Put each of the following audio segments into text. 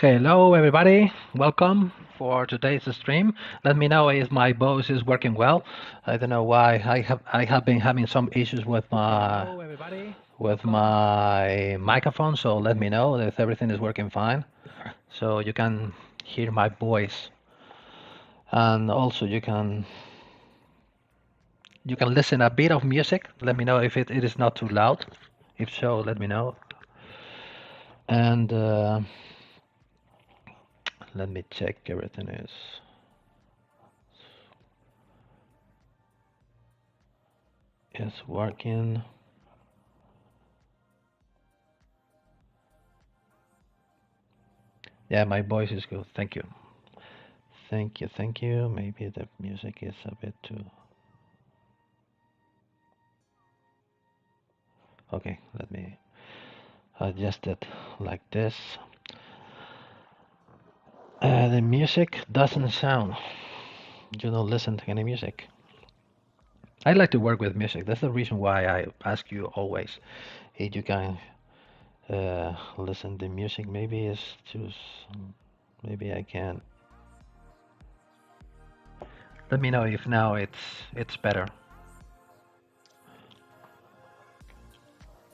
Hello everybody, welcome for today's stream. Let me know if my voice is working well. I don't know why I have been having some issues with my microphone, so let me know if everything is working fine. So you can hear my voice, and also you can listen a bit of music. Let me know if it is not too loud. If so, let me know. And let me check everything is working. Yeah, my voice is good. Thank you. Thank you, thank you. Maybe the music is a bit too. Okay, let me adjust it like this. The music doesn't sound. You don't listen to any music. I like to work with music. That's the reason why I ask you always if you can listen to music. Maybe it's just. Maybe I can. Let me know if now it's better.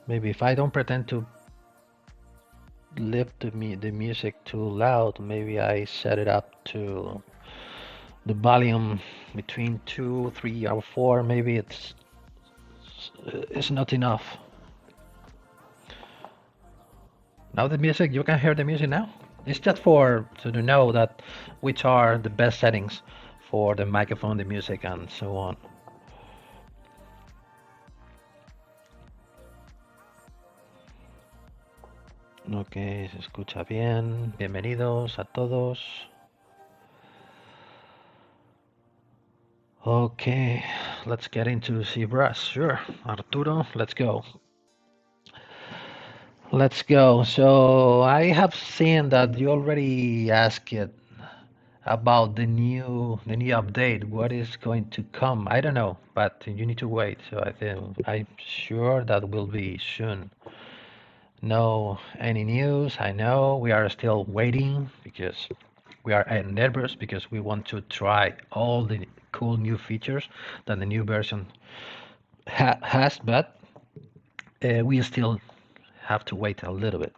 Maybe if I don't pretend to lift the music too loud, maybe I set it up to the volume between 2, 3, or 4. Maybe it's not enough. Now the music, you can hear the music now. It's just for to know that which are the best settings for the microphone, the music, and so on. Ok, se escucha bien. Bienvenidos a todos. Okay, let's get into ZBrush. Sure, Arturo, let's go. Let's go. So I have seen that you already asked it about the new update. What is going to come? I don't know, but you need to wait. So I'm sure that will be soon. No any news. I know we are still waiting because we are nervous because we want to try all the cool new features that the new version has, but we still have to wait a little bit.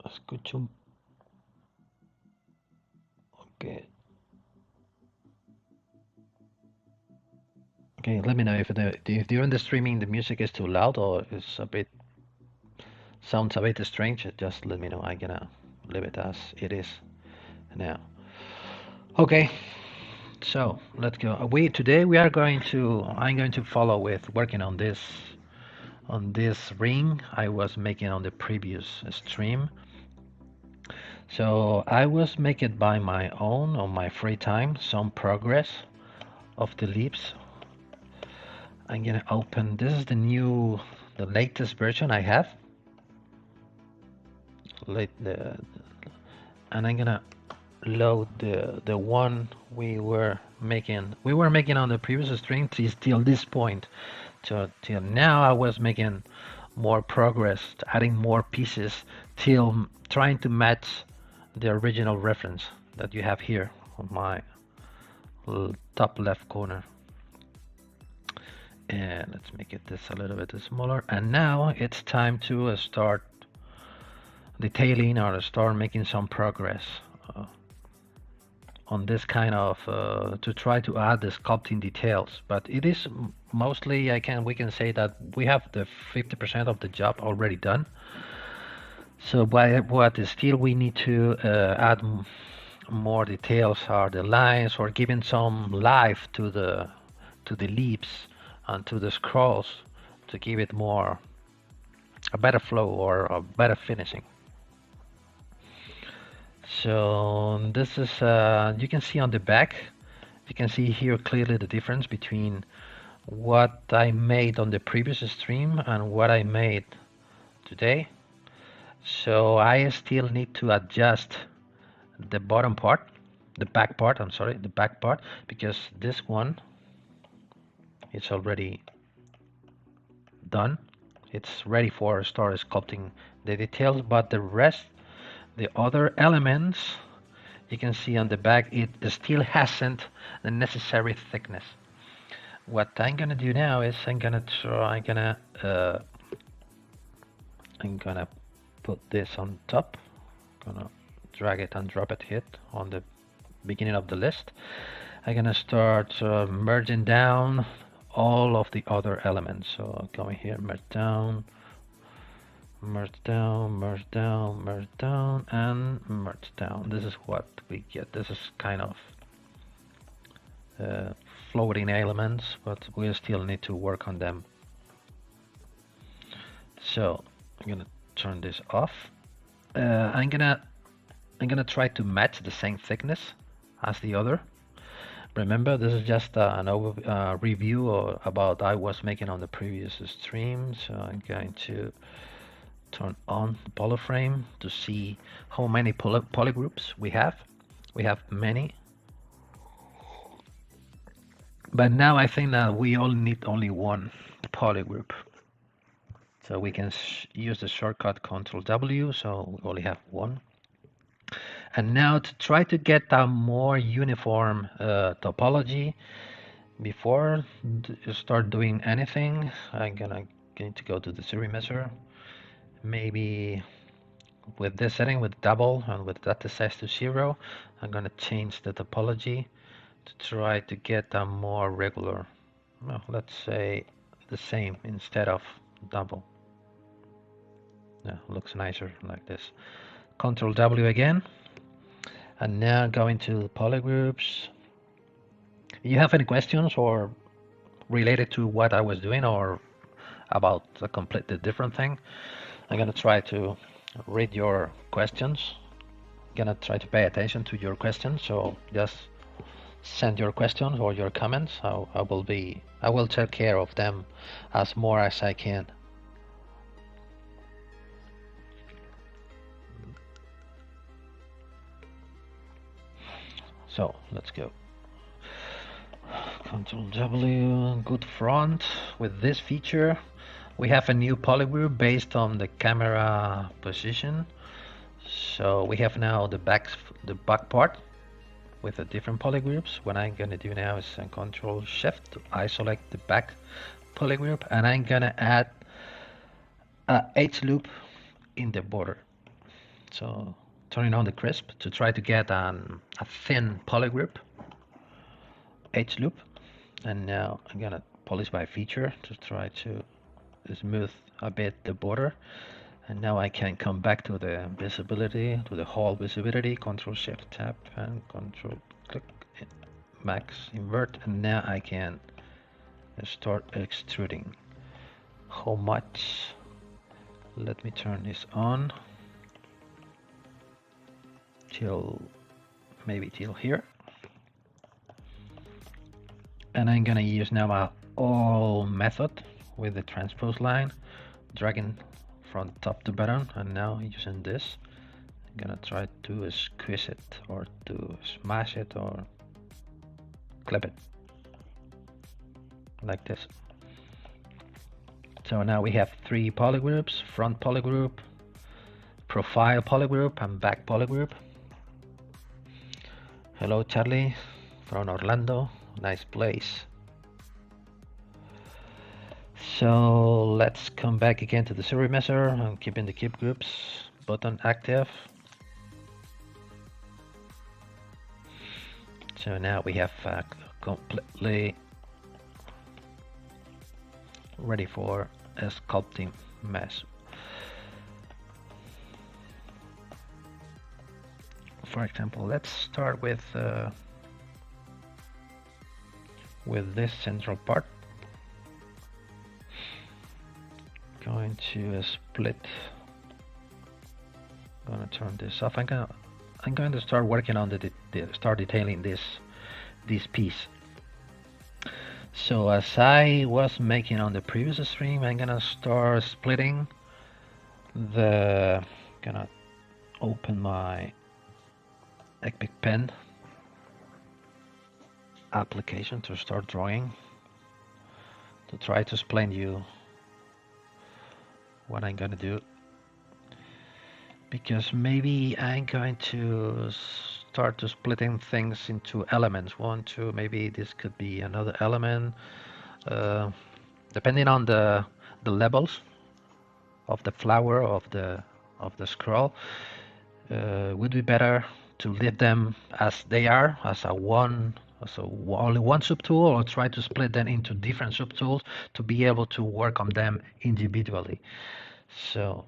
Escucho. Okay. Okay, let me know if during the streaming the music is too loud or it's sounds a bit strange. Just let me know. I'm gonna leave it as it is now. Okay, so let's go. Today we are going to. I'm going to follow with working on this ring I was making on the previous stream. So I was making by my own on my free time some progress of the leaves. I'm gonna open. This is the latest version I have. And I'm gonna load the one we were making. We were making on the previous stream till this point. So till now I was making more progress, adding more pieces, till trying to match the original reference that you have here on my top left corner. And let's make this a little bit smaller. And now it's time to start detailing or start making some progress on this kind of to try to add the sculpting details. But it is mostly we can say that we have the 50% of the job already done. So what still we need to add more details are the lines, or giving some life to the leaves and to the scrolls to give it a better flow or a better finishing. So this is you can see on the back, you can see here clearly the difference between what I made on the previous stream and what I made today. So I still need to adjust the bottom part, the back part, because this one is already done. it's ready for start sculpting the details, but the rest, the other elements, you can see on the back, it still hasn't the necessary thickness. What I'm gonna do now is I'm gonna put this on top. Gonna drag it and drop it here on the beginning of the list. I'm gonna start merging down all of the other elements. So going here, merge down, merge down, merge down, merge down, and merge down. This is what we get. This is kind of floating elements, but we still need to work on them. So I'm gonna turn this off. I'm gonna try to match the same thickness as the other. Remember, this is just an review about I was making on the previous stream. So I'm going to turn on the polyframe to see how many polygroups we have. We have many. But now I think that we all need only one polygroup. So we can use the shortcut Ctrl W, so we only have one. And now to try to get a more uniform topology, before you start doing anything, I'm going to go to the series measure. Maybe with this setting, with double and with data size to 0, I'm going to change the topology to try to get a more regular, well, let's say the same instead of double. Yeah, looks nicer like this. Ctrl W again, and now going to polygroups. You have any questions or related to what I was doing or about a completely different thing? I'm gonna try to read your questions. I'm gonna try to pay attention to your questions. So just send your questions or your comments. I will take care of them as more as I can. So let's go. Ctrl W, good front. With this feature, we have a new polygroup based on the camera position. So we have now the back part with the different polygroups. What I'm gonna do now is Ctrl Shift to isolate the back polygroup, and I'm gonna add a H loop in the border. So turning on the crisp to try to get a thin polygroup, H loop, and now I'm gonna polish by feature to try to smooth a bit the border, and now I can come back to the visibility, to the whole visibility, Control Shift Tab and Control click, max invert, and now I can start extruding. How much? Let me turn this on till maybe till here, and I'm gonna use now my all method with the transpose line, dragging from top to bottom, and now using this, I'm gonna try to squeeze it or to smash it or clip it like this. So now we have 3 polygroups: front polygroup, profile polygroup, and back polygroup. Hello Charlie from Orlando, nice place. So let's come back again to the series measure and keeping the keep groups button active. So now we have completely ready for a sculpting mesh. For example, let's start with this central part. Going to split. I'm gonna turn this off. I'm going to start working on start detailing this piece. So as I was making on the previous stream, I'm gonna start splitting gonna open my Epic Pen application to start drawing, to try to explain you what I'm gonna do, because maybe I'm going to start to splitting things into elements. One, two, maybe this could be another element, uh, depending on the levels of the flower of the scroll. Would be better to leave them as they are, as a only one subtool, or try to split them into different subtools to be able to work on them individually. So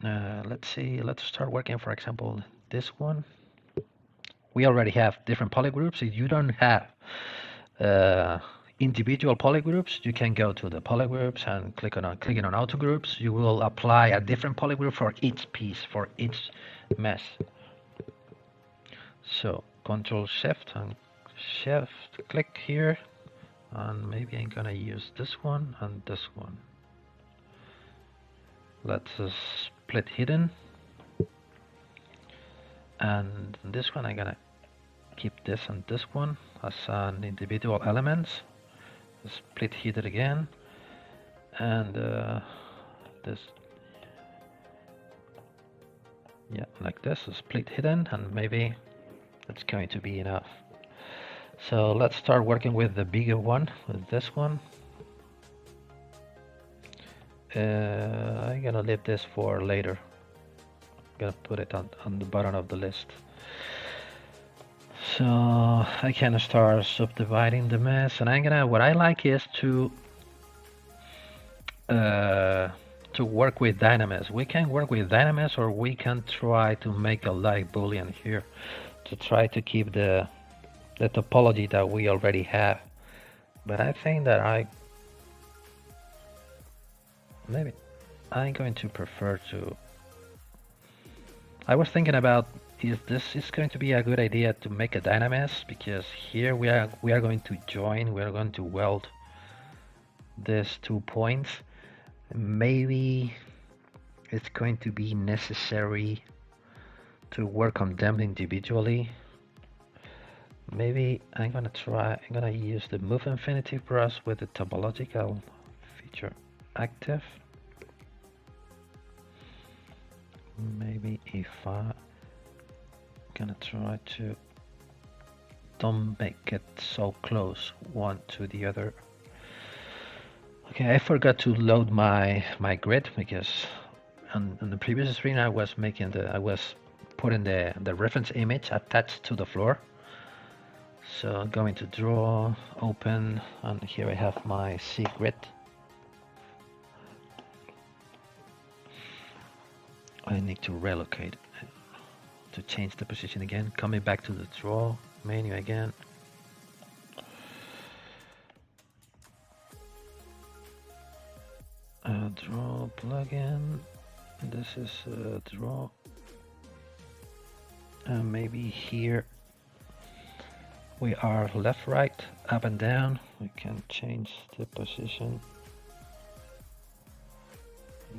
let's see, let's start working, for example, this one. We already have different polygroups. If you don't have uh, individual polygroups, you can go to the polygroups and clicking on auto groups. You will apply a different polygroup for each piece, for each mesh. So Control Shift and Shift click here, and maybe I'm gonna use this one and this one. Let's split hidden, and this one I'm gonna keep this and this one as an individual elements. Split hidden again, and this, yeah, like this, split hidden, and maybe that's going to be enough. So let's start working with the bigger one, with this one. I'm gonna leave this for later. I'm gonna put it on the bottom of the list. So I can start subdividing the mess, and what I like is to work with dynamics. We can work with dynamics, or we can try to make a light boolean here to try to keep the topology that we already have. But I think that maybe I'm going to prefer to. I was thinking about, is this is going to be a good idea to make a dynamis, because here we are going to join, we are going to weld these 2 points. Maybe it's going to be necessary to work on them individually. Maybe I'm gonna use the Move Infinity brush with the topological feature active. Maybe if I'm gonna try to don't make it so close one to the other. Okay, I forgot to load my grid, because on the previous screen I was putting the reference image attached to the floor. So I'm going to draw, open, and here I have my C grid. I need to relocate to change the position again. Coming back to the draw menu again. Draw plugin. This is draw. And maybe here we are left, right, up and down. We can change the position.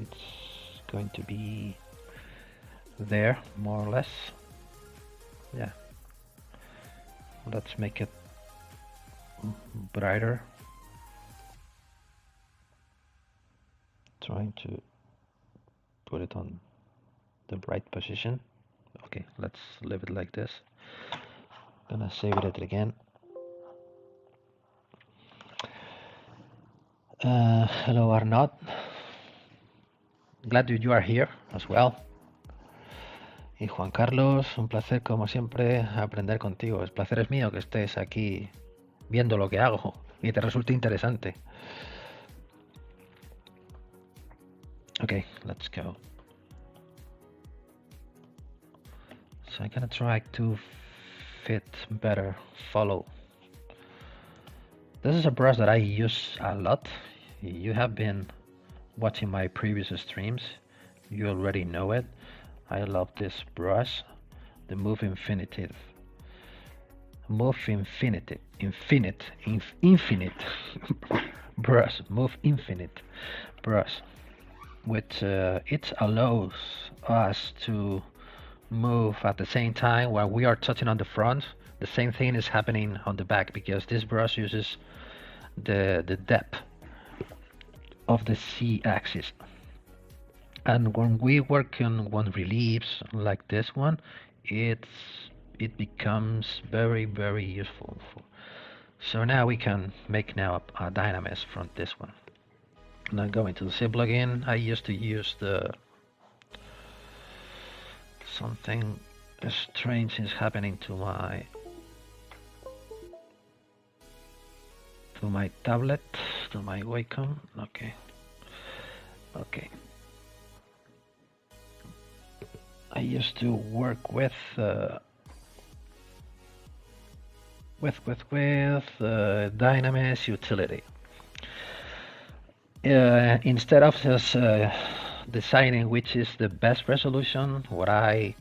It's going to be there, more or less. Yeah. Let's make it brighter. Trying to put it on the right position. Okay, let's leave it like this. Gonna save it again. Hello Arnaud. Glad that you are here as well. Y Juan Carlos, un placer como siempre aprender contigo. El placer es mío que estés aquí viendo lo que hago y te resulte interesante. Okay, let's go. So I'm gonna try to fit better, follow. This is a brush that I use a lot. You have been watching my previous streams. You already know it. I love this brush, the Move Infinite brush, Move Infinite brush, which it allows us to move at the same time while we are touching on the front. The same thing is happening on the back, because this brush uses the depth of the Z axis. And when we work on one reliefs like this one, it becomes very useful. So now we can make now a dynamics from this one. Now going to the Z plugin, I used to use the something strange is happening to my tablet, to my Wacom. Okay. I used to work with Dynamics utility. Instead of just deciding which is the best resolution, what I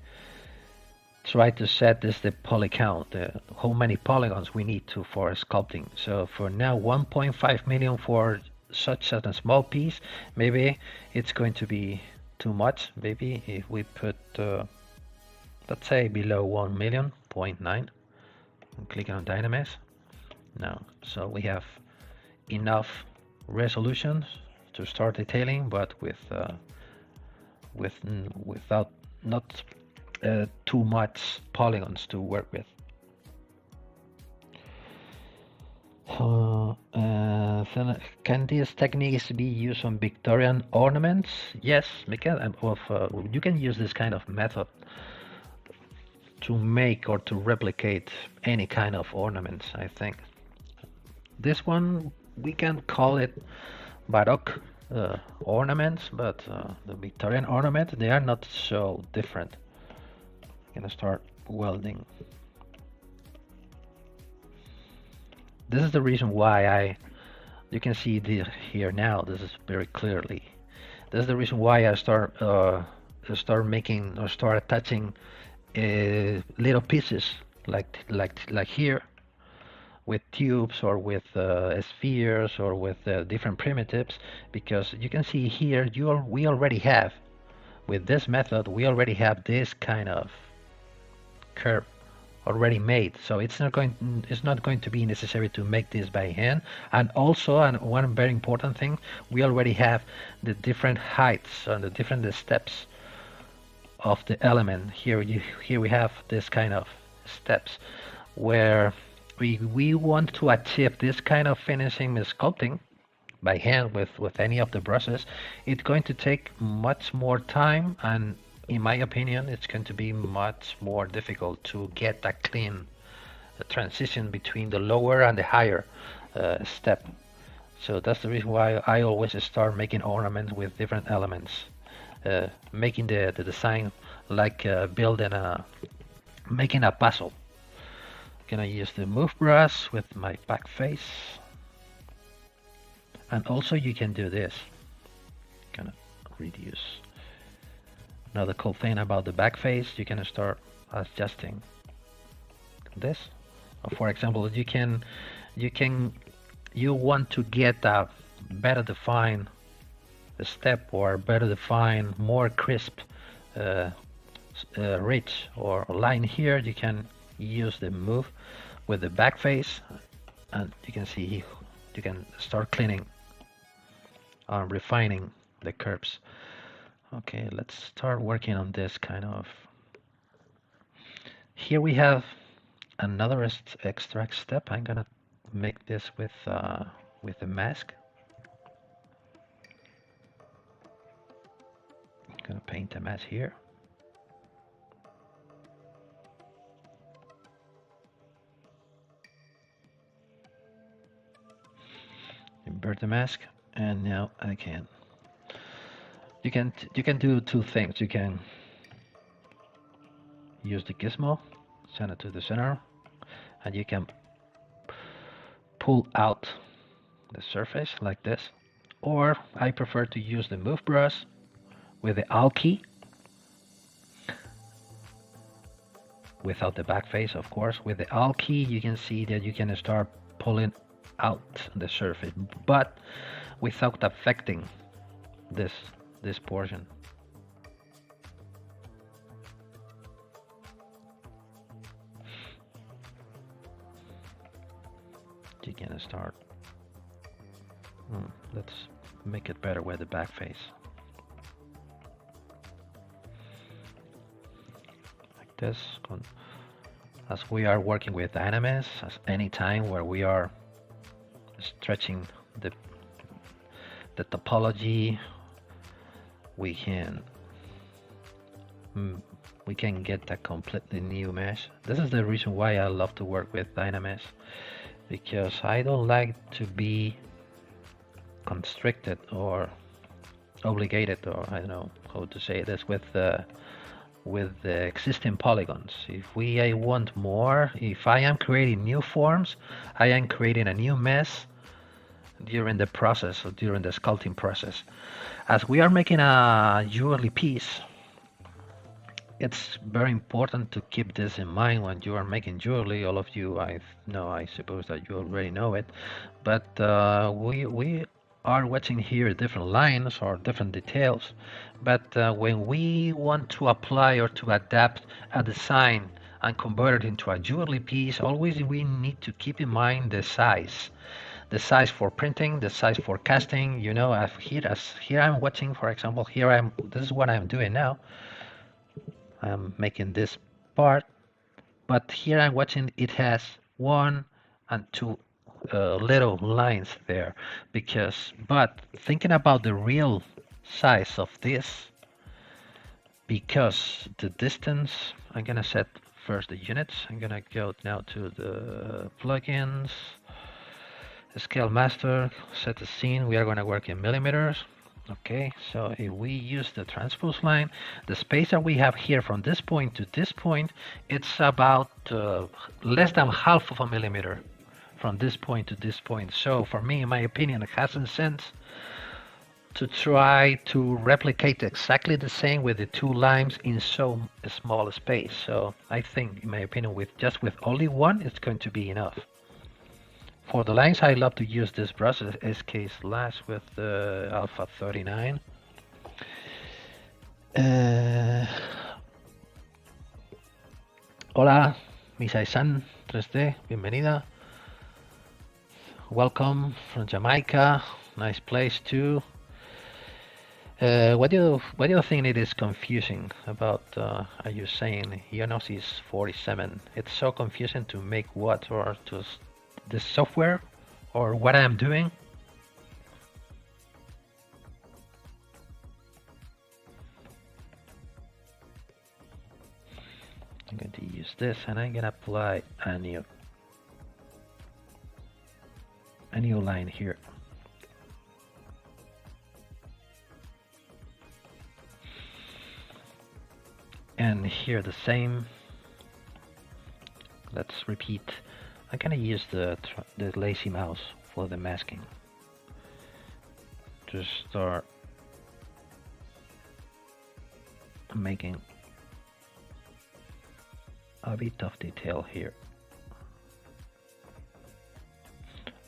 try to set is the poly count, how many polygons we need to for sculpting. So for now, 1.5 million for such a small piece, maybe it's going to be too much. Maybe if we put, let's say below 1 million, 0.9, and click on Dynamics. Now, so we have enough resolution to start detailing, but without not too much polygons to work with. Can these techniques be used on Victorian ornaments? Yes, you can use this kind of method to make or to replicate any kind of ornaments, I think. This one, we can call it Baroque ornaments, but the Victorian ornaments, they are not so different. I'm gonna start welding. This is the reason why you can see here now, this is very clearly. This is the reason why I start making or start attaching little pieces like here with tubes or with spheres or with different primitives, because you can see here we already have, with this method, we already have this kind of curve already made, so it's not going to be necessary to make this by hand. And also, and one very important thing, we already have the different heights and the different steps of the element. Here we have this kind of steps where we want to achieve this kind of finishing sculpting by hand with any of the brushes. It's going to take much more time, and in my opinion, it's going to be much more difficult to get a clean transition between the lower and the higher step. So that's the reason why I always start making ornaments with different elements, making the design like making a puzzle. Gonna use the move brush with my back face, and also you can do this. Gonna reduce. Another cool thing about the back face, you can start adjusting this. For example, you want to get a better defined step or better defined, more crisp ridge or line here. You can use the move with the back face, and you can see you can start cleaning and refining the curves. Okay, let's start working on this kind of. Here we have another extract step. I'm gonna make this with a mask. I'm gonna paint a mask here. Invert the mask, and now I can. You can do two things. You can use the gizmo, send it to the center, and you can pull out the surface like this. Or I prefer to use the move brush with the Alt key, without the back face, of course. With the Alt key, you can see that you can start pulling out the surface, but without affecting this portion. You can start. Let's make it better with the back face. this as we are working with Dynamics. As any time where we are stretching the topology, we can get a completely new mesh. This is the reason why I love to work with Dynamics, because I don't like to be constricted or obligated, or I don't know how to say this, with the existing polygons. If I want more, if I am creating new forms, I am creating a new mesh during the process, or during the sculpting process. As we are making a jewelry piece, it's very important to keep this in mind when you are making jewelry. All of you, I suppose that you already know it, but we are watching here different lines or different details. But when we want to apply or to adapt a design and convert it into a jewelry piece, always we need to keep in mind the size. The size for printing, the size for casting. You know, here I'm watching, for example, this is what I'm doing now. I'm making this part, but here I'm watching, it has 1 and 2 little lines there, but thinking about the real size of this, because the distance, I'm gonna set first the units. I'm gonna go now to the plugins, Scale Master, set the scene. We are gonna work in millimeters. Okay, so if we use the transpose line, the space that we have here from this point to this point, it's about less than half of a millimeter from this point to this point. So for me, in my opinion, it hasn't sense to try to replicate exactly the same with the two lines in so small a space. So I think, in my opinion, with only one, it's going to be enough. For the lines, I love to use this brush, SK Slash, with Alpha 39. Hola, Misai-san 3D, bienvenida. Welcome from Jamaica, nice place too. What do you think it is confusing about? Are you saying Ionosis 47? It's so confusing to make what, or to the software, or what I'm doing? I'm going to use this, and I'm going to apply a new line here. And here the same. Let's repeat. I'm gonna use the lazy mouse for the masking to start making a bit of detail here.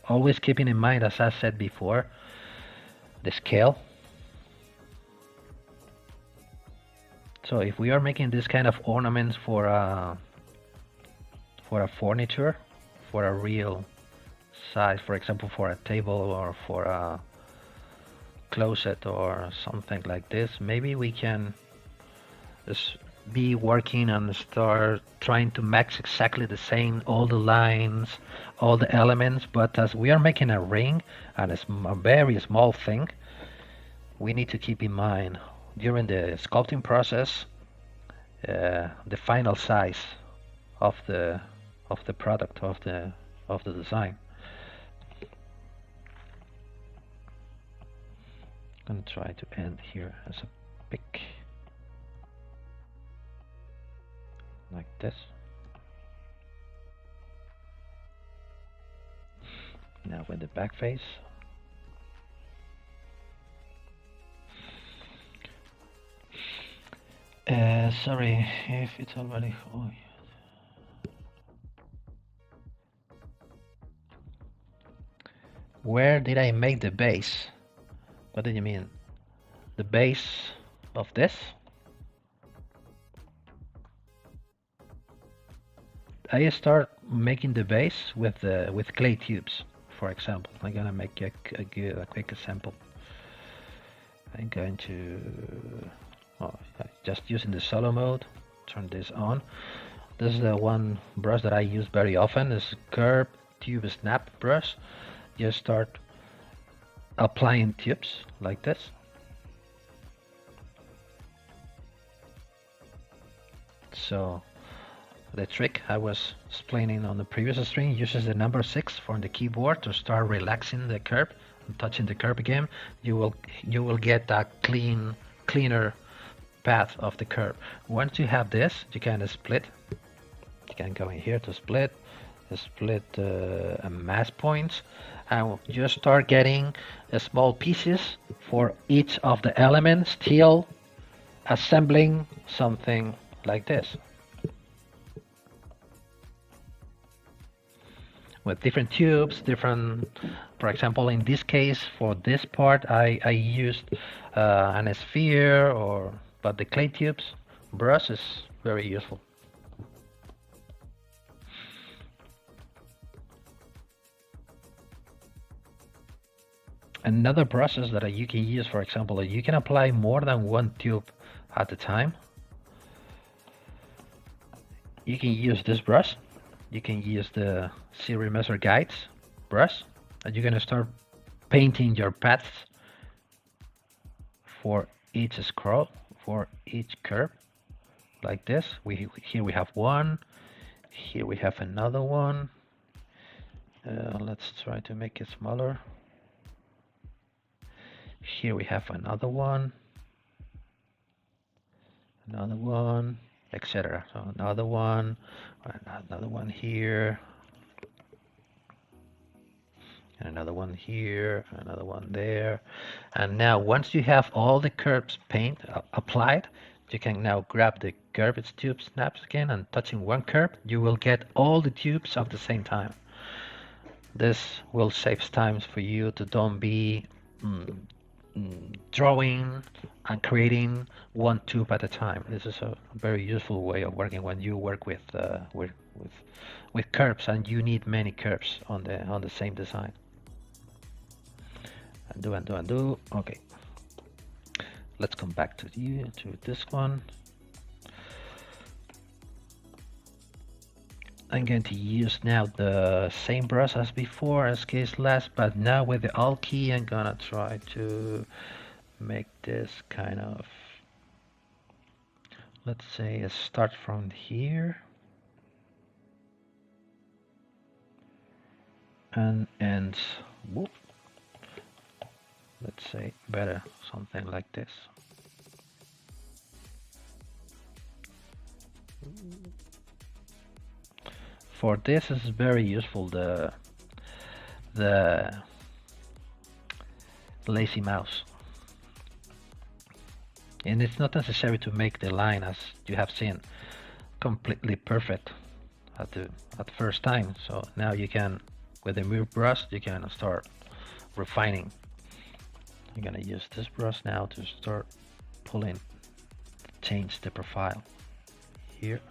Always keeping in mind, as I said before, the scale. So if we are making this kind of ornaments for a furniture, for a real size, for example, for a table or for a closet or something like this, maybe we can just be working and start trying to match exactly the same, all the lines, all the elements. But as we are making a ring, and it's a very small thing, we need to keep in mind during the sculpting process the final size of the product, of the design. I'm gonna try to end here as a pick, like this. Now with the back face. Sorry if it's already. Oh, yeah. Where did I make the base? What do you mean? The base of this? I start making the base with clay tubes, for example. I'm gonna make a quick example. I'm going to just using the solo mode turn this on. This is the one brush that I use very often. This is Curve Tube Snap brush. Just start applying tubes like this. So the trick I was explaining on the previous stream uses the number 6 from the keyboard to start relaxing the curve and touching the curve again. You will get a cleaner path of the curve. Once you have this, you can split. You can go in here to split mass points, and just start getting small pieces for each of the elements till assembling something like this. With different tubes, for example, in this case, for this part, I used an sphere, but the clay tubes brush is very useful. Another process that you can use, for example, you can apply more than one tube at a time. You can use this brush. You can use the Series Measure Guides brush, and you're gonna start painting your paths for each scroll, for each curve, like this. Here we have one. Here we have another one. Let's try to make it smaller. Here we have another one, etc. So another one here, and another one here, another one there. And now once you have all the curves applied, you can now grab the curved tube snaps again, and touching one curve, you will get all the tubes at the same time. This will save times for you to don't be drawing and creating one tube at a time. This is a very useful way of working when you work with curves and you need many curves on the same design. Undo. Okay, let's come back to this one. I'm going to use now the same brush as before, as case last, but now with the Alt key, I'm gonna try to make this kind of, let's say, start from here and end, whoop, let's say better, something like this. For this is very useful, the lazy mouse, and it's not necessary to make the line, as you have seen, completely perfect at the first time. So now you can, with the Morph brush, you can start refining. I'm gonna use this brush now to start pulling, change the profile here.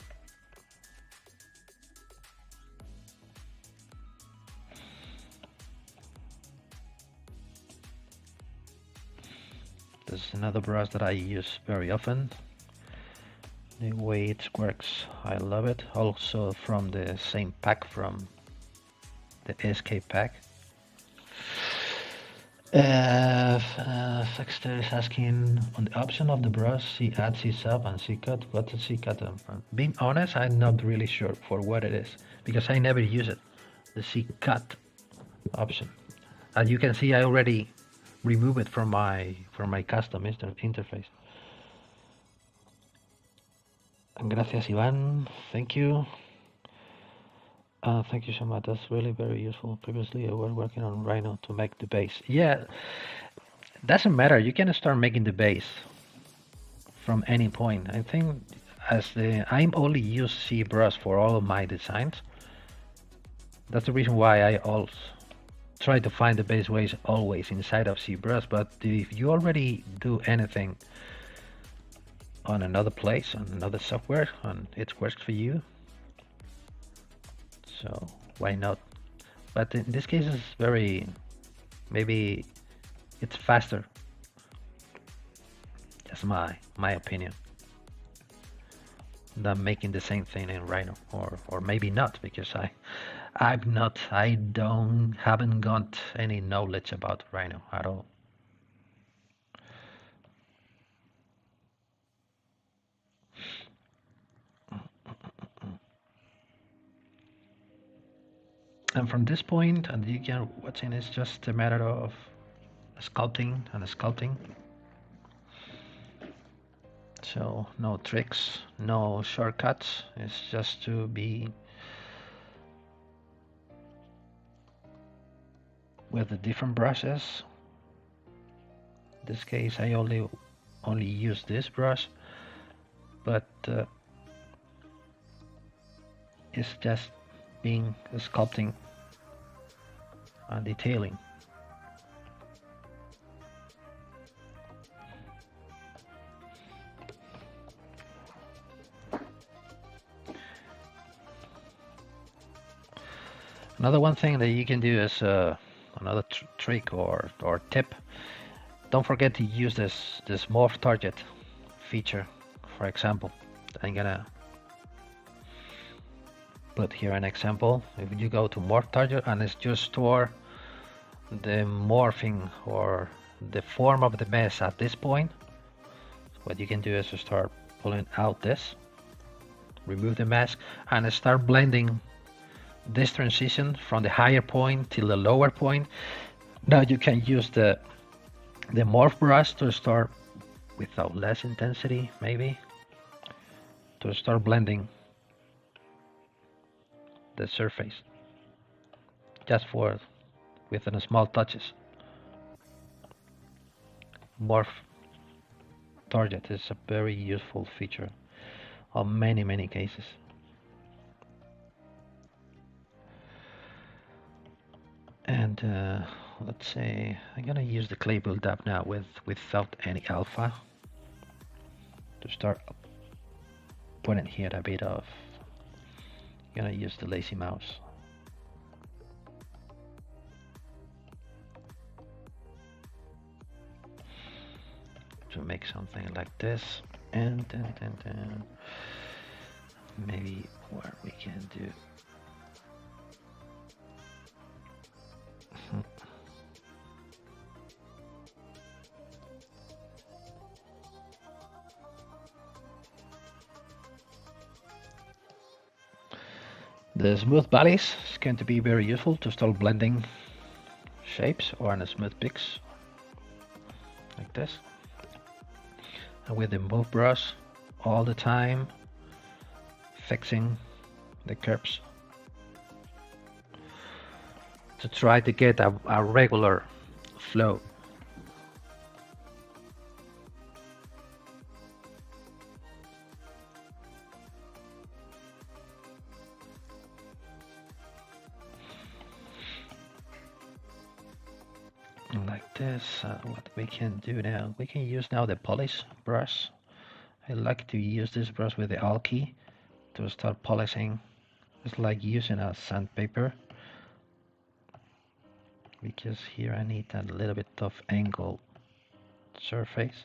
This is another brush that I use very often. The way it works, I love it. Also from the same pack, from the SK pack. Sexter is asking, on the option of the brush, see add, see sub, and see cut. What does see cut? Being honest, I'm not really sure for what it is, because I never use it. The see cut option. As you can see, I already remove it from my custom interface. And gracias, Ivan. Thank you. Thank you so much. That's really very useful. Previously, I was working on Rhino to make the base. Yeah, doesn't matter. You can start making the base from any point. I think I'm only use ZBrush for all of my designs. That's the reason why I also try to find the base ways always inside of ZBrush. But if you already do anything on another place, on another software, and it works for you, so why not? But in this case, it's maybe it's faster. That's my opinion. than making the same thing in Rhino, or maybe not, because haven't got any knowledge about Rhino at all. And from this point, and you can watching is just a matter of sculpting and sculpting. So no tricks, no shortcuts. It's just to be with the different brushes. In this case, I only use this brush, but it's just being sculpting and detailing. Another one thing that you can do is another trick or tip. Don't forget to use this Morph Target feature. For example, I'm gonna put here an example. If you go to Morph Target and it's just store the morphing or the form of the mesh at this point, what you can do is to start pulling out this, remove the mask, and start blending this transition from the higher point till the lower point. Now you can use the morph brush to start without less intensity, maybe, to start blending the surface just within small touches. Morph Target is a very useful feature on many cases. And let's say I'm gonna use the clay build-up now without any alpha to start putting here a bit of. I'm gonna use the lazy mouse to make something like this, and then maybe what we can do. The smooth valleys is going to be very useful to start blending shapes or on a smooth peaks like this. And with the move brush all the time, fixing the curves to try to get a regular flow. Like this, what we can do now, we can use now the polish brush. I like to use this brush with the Alt key to start polishing. It's like using a sandpaper, because here I need a little bit of angled surface.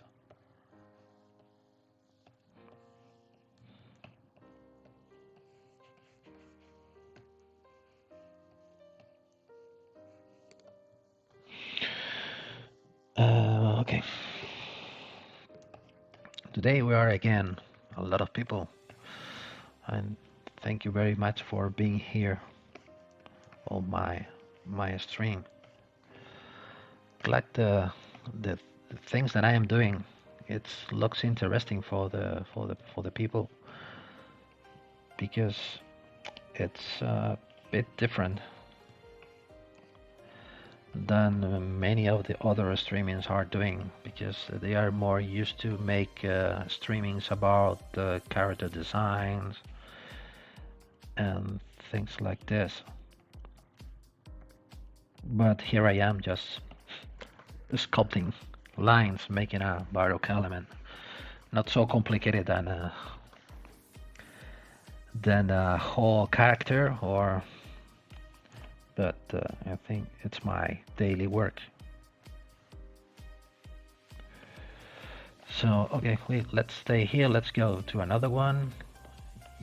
Okay. Today we are again a lot of people, and thank you very much for being here on my stream. Glad the things that I am doing, it looks interesting for the people, because it's a bit different than many of the other streamings are doing, because they are more used to make streamings about character designs and things like this. But here I am just sculpting lines, making a baroque element. Not so complicated than a whole character, but I think it's my daily work. So okay, let's stay here. Let's go to another one.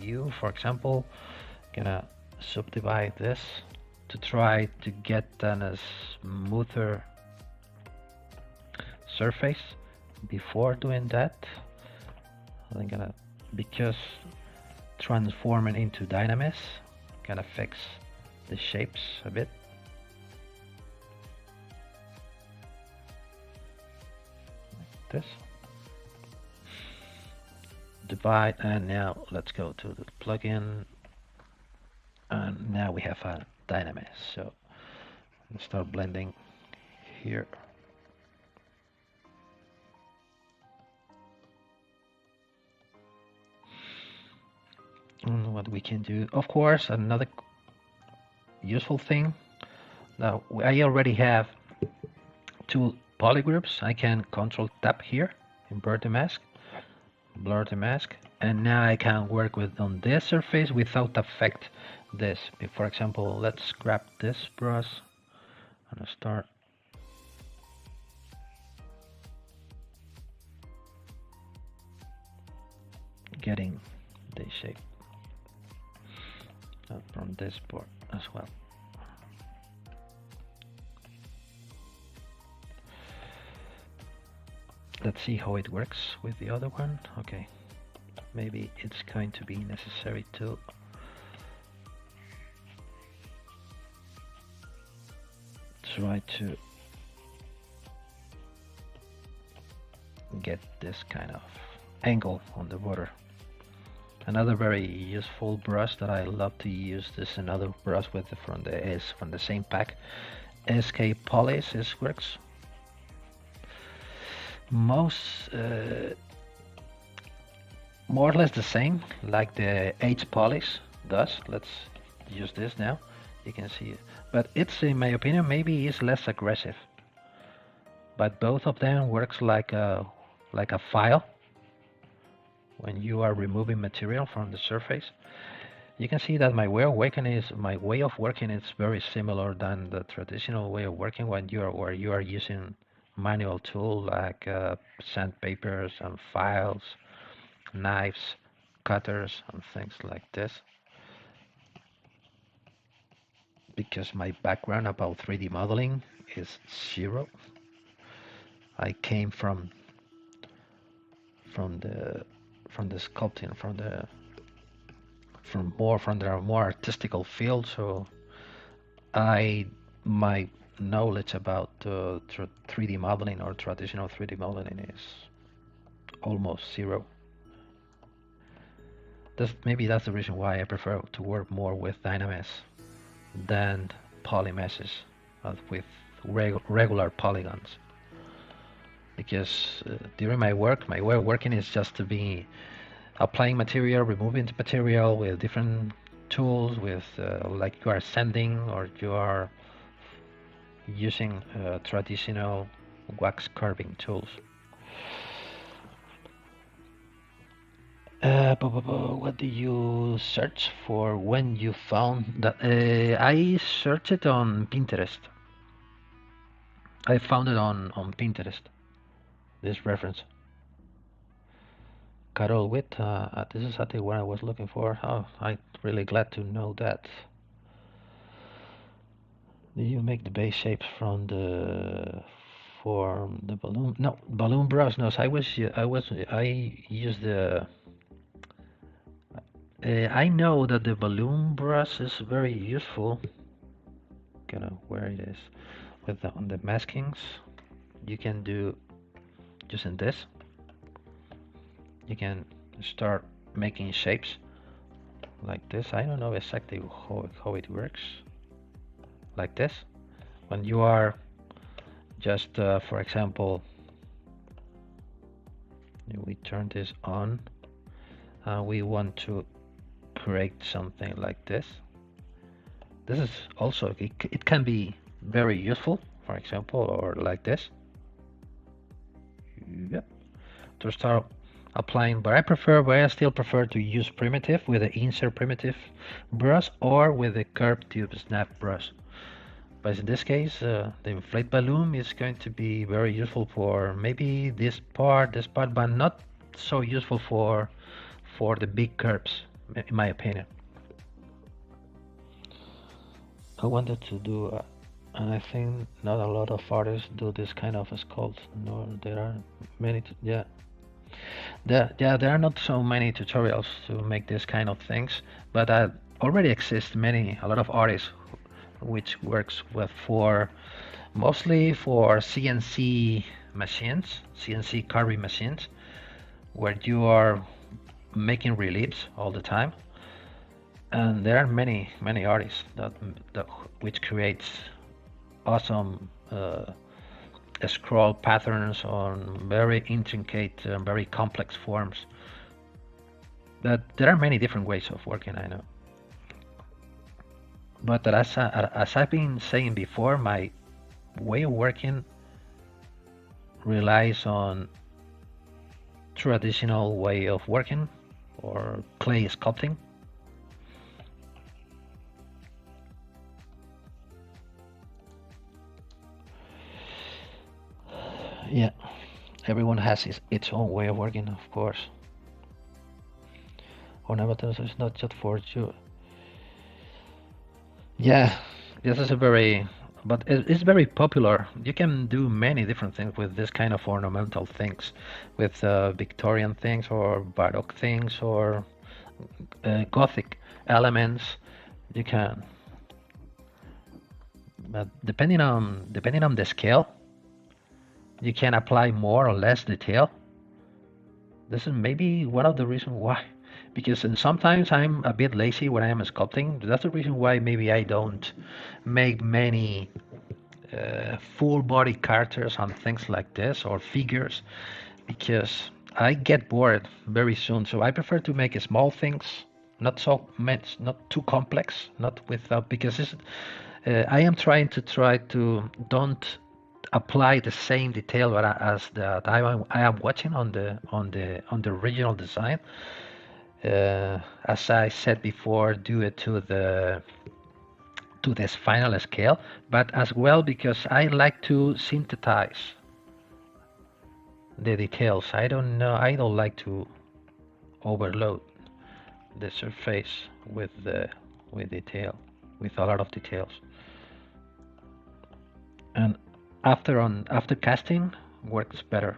hue, for example, gonna subdivide this to try to get a smoother surface. Before doing that, I'm gonna, because transforming into dynamics gonna fix the shapes a bit. Like this. Divide, and now let's go to the plugin, and now we have a dynamics. So let's start blending here. And what we can do, of course, another useful thing. Now I already have two polygroups. I can Control Tab here, invert the mask, blur the mask, and now I can work with on this surface without affect this. For example, let's grab this brush and start getting the shape from this part as well. Let's see how it works with the other one. Okay, maybe it's going to be necessary to try to get this kind of angle on the water. Another very useful brush that I love to use is another brush with from the same pack, SK Polish. This works more or less the same like the H Polish does. Let's use this now. You can see it, but it's, in my opinion, maybe it's less aggressive. But both of them works like a file. When you are removing material from the surface, you can see that my way of working is very similar than the traditional way of working when you are using manual tool like sandpapers and files, knives, cutters, and things like this. Because my background about 3D modeling is zero. I came from the sculpting, from the more artistical field. So my knowledge about 3D modeling or traditional 3D modeling is almost zero. Maybe that's the reason why I prefer to work more with dynamics than polymeshes with regular polygons. Because during my way of working is just to be applying material, removing the material with different tools, with like you are sanding or you are using traditional wax carving tools. What do you search for when you found that? I searched it on Pinterest. I found it on Pinterest. This reference. Carol Witt, this is exactly what I was looking for. Oh, I'm really glad to know that. Do you make the base shapes from the balloon? No, balloon brush. No, I used the. I know that the balloon brush is very useful. Kind of where it is with on the maskings. You can do using this. You can start making shapes like this. I don't know exactly how it works. Like this. When you are just, for example, we turn this on. We want to create something like this. This is also, it can be very useful, for example, or like this. Yep. To start applying, but I still prefer to use primitive with the insert primitive brush or with the curved tube snap brush. But in this case, the inflate balloon is going to be very useful for maybe this part, but not so useful for the big curves. in my opinion. I wanted to do, and I think not a lot of artists do this kind of sculpt. No, there are many. Yeah, there are not so many tutorials to make this kind of things, but already exist a lot of artists which works with mostly for CNC machines, CNC carving machines, where you are making reliefs all the time. And there are many artists that which creates awesome scroll patterns on very intricate, very complex forms. But there are many different ways of working, I know. But as I've been saying before, my way of working relies on traditional way of working or clay sculpting. Yeah, everyone has its own way of working, of course. Ornamental is not just for you. Yeah, this is but it's very popular. You can do many different things with this kind of ornamental things, with Victorian things or Baroque things or Gothic elements. You can, but depending on the scale, you can apply more or less detail. This is maybe one of the reasons why, because sometimes I'm a bit lazy when I am sculpting. That's the reason why maybe I don't make many full body characters and things like this or figures, because I get bored very soon. So I prefer to make small things, not too complex, not without, because I am trying to don't apply the same detail as that I am watching on the original design. As I said before, do it to this final scale, but as well because I like to synthesize the details. I don't like to overload the surface with detail, with a lot of details. And after casting works better.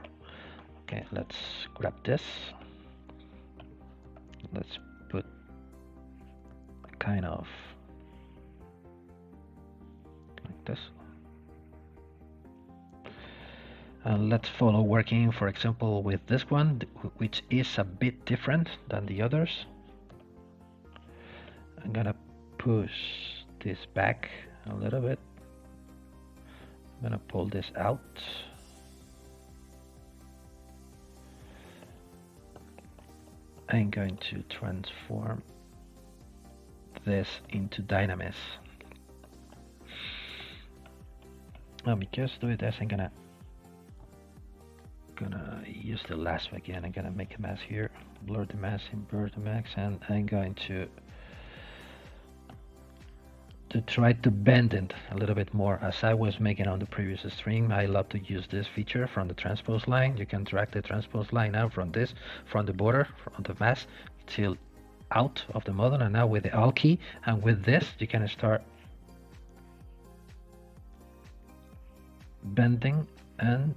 Okay, let's grab this. Let's put kind of like this. And let's follow working, for example, with this one, which is a bit different than the others. I'm gonna push this back a little bit. I'm gonna pull this out. I'm going to transform this into Dynamis. Because doing this, I'm gonna use the lasso again. I'm gonna make a mask here, blur the mask, invert the mask, and I'm going to try to bend it a little bit more, as I was making on the previous stream. I love to use this feature from the transpose line. You can drag the transpose line out from the border, from the mask till out of the model, and now with the Alt key and with this, you can start bending and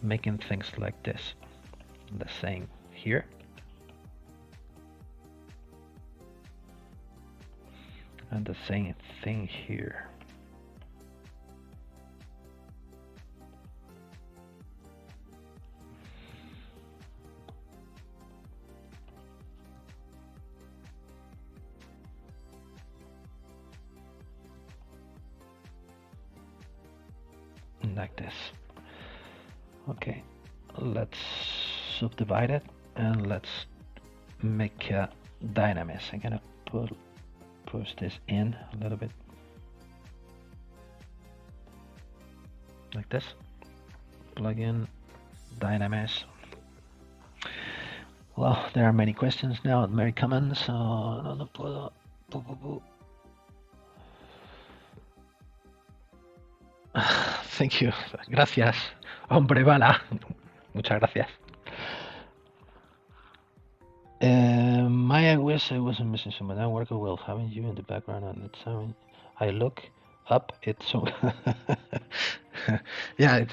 making things like this. The same here. And the same thing here. Like this. Okay, let's subdivide it and let's make a Dynamis. I'm gonna push this in a little bit, like this. Plug in Dynamis. Well, there are many questions now, many comments. So no puedo. Thank you. Gracias. Hombre bala. Muchas gracias. I wish I wasn't missing someone. I'm working well. Having you in the background and it's having I look up. It's so. Yeah,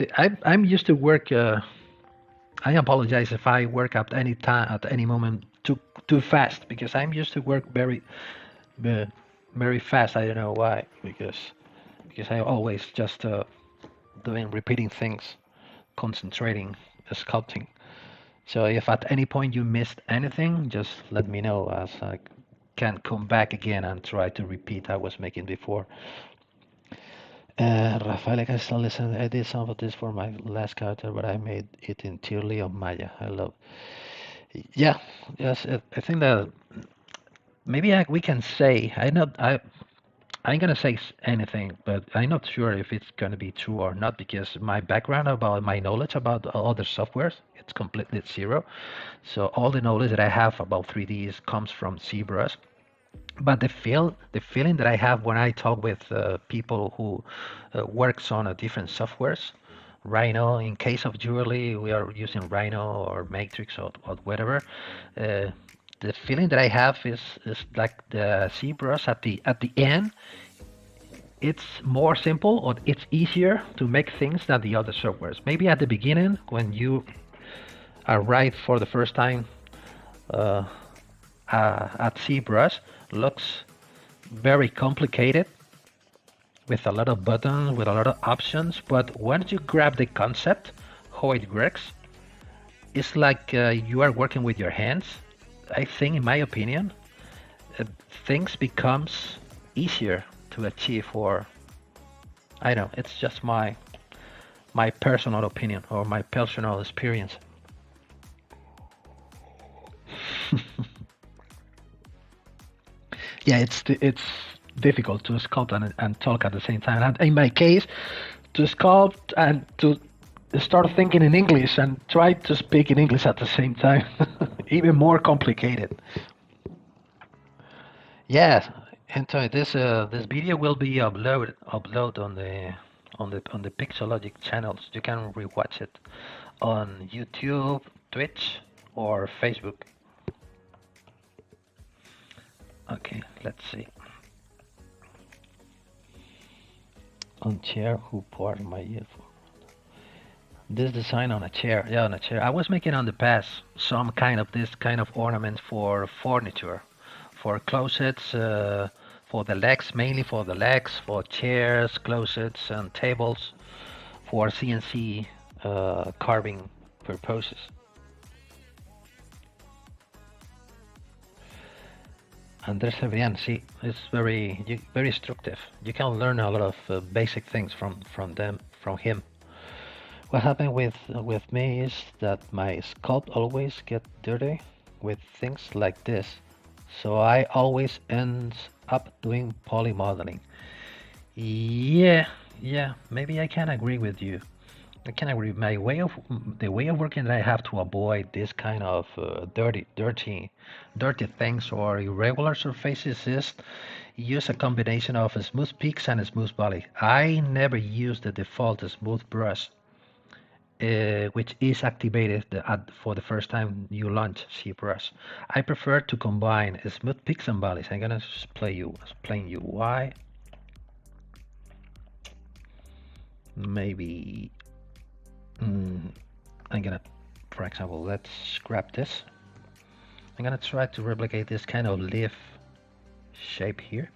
I'm used to work. I apologize if I work at any time at any moment too fast because I'm used to work uh, very fast. I don't know why because I always just doing repeating things, concentrating, sculpting. So if at any point you missed anything, just let me know as I can come back again and try to repeat I was making before. Rafael, I can still listen. I did some of this for my last character, but I made it entirely on Maya. I love. Yeah, yes. I think that maybe we can say I'm gonna say anything, but I'm not sure if it's gonna be true or not because my background about my knowledge about other softwares it's completely zero. So all the knowledge that I have about 3D comes from ZBrush. But the feeling that I have when I talk with people who works on different softwares, Rhino. In case of jewelry, we are using Rhino or Matrix or whatever. Uh, the feeling that I have is like the ZBrush at the end. It's more simple or it's easier to make things than the other softwares. Maybe at the beginning when you arrive for the first time uh, at ZBrush, looks very complicated with a lot of buttons, with a lot of options. But once you grab the concept, how it works, it's like you are working with your hands. I think, in my opinion, uh, things becomes easier to achieve. Or I don't know, it's just my personal opinion or my personal experience. Yeah, it's difficult to sculpt and talk at the same time. And in my case, to sculpt and to start thinking in English and try to speak in English at the same time, even more complicated. Yeah, Antonio, this video will be upload on the Pixologic channels. You can rewatch it on YouTube, Twitch, or Facebook. Okay, let's see. On chair, who part of my earphone? This design on a chair, yeah, on a chair. I was making on the past some kind of this kind of ornaments for furniture, for closets, for the legs, mainly for the legs, for chairs, closets, and tables, for CNC carving purposes. Andres Severian, see, it's very instructive. You can learn a lot of basic things from him. What happened with me is that my sculpt always get dirty with things like this, so I always end up doing poly modeling. Yeah, yeah, maybe I can agree with you. I can agree. The way of working that I have to avoid this kind of dirty things or irregular surfaces is use a combination of a smooth peaks and a smooth valley. I never use the default smooth brush, which is activated for the first time you launch ZBrush. I prefer to combine smooth peaks and valleys. I'm gonna explain you why. Maybe I'm gonna, for example, let's grab this. I'm gonna try to replicate this kind of leaf shape here.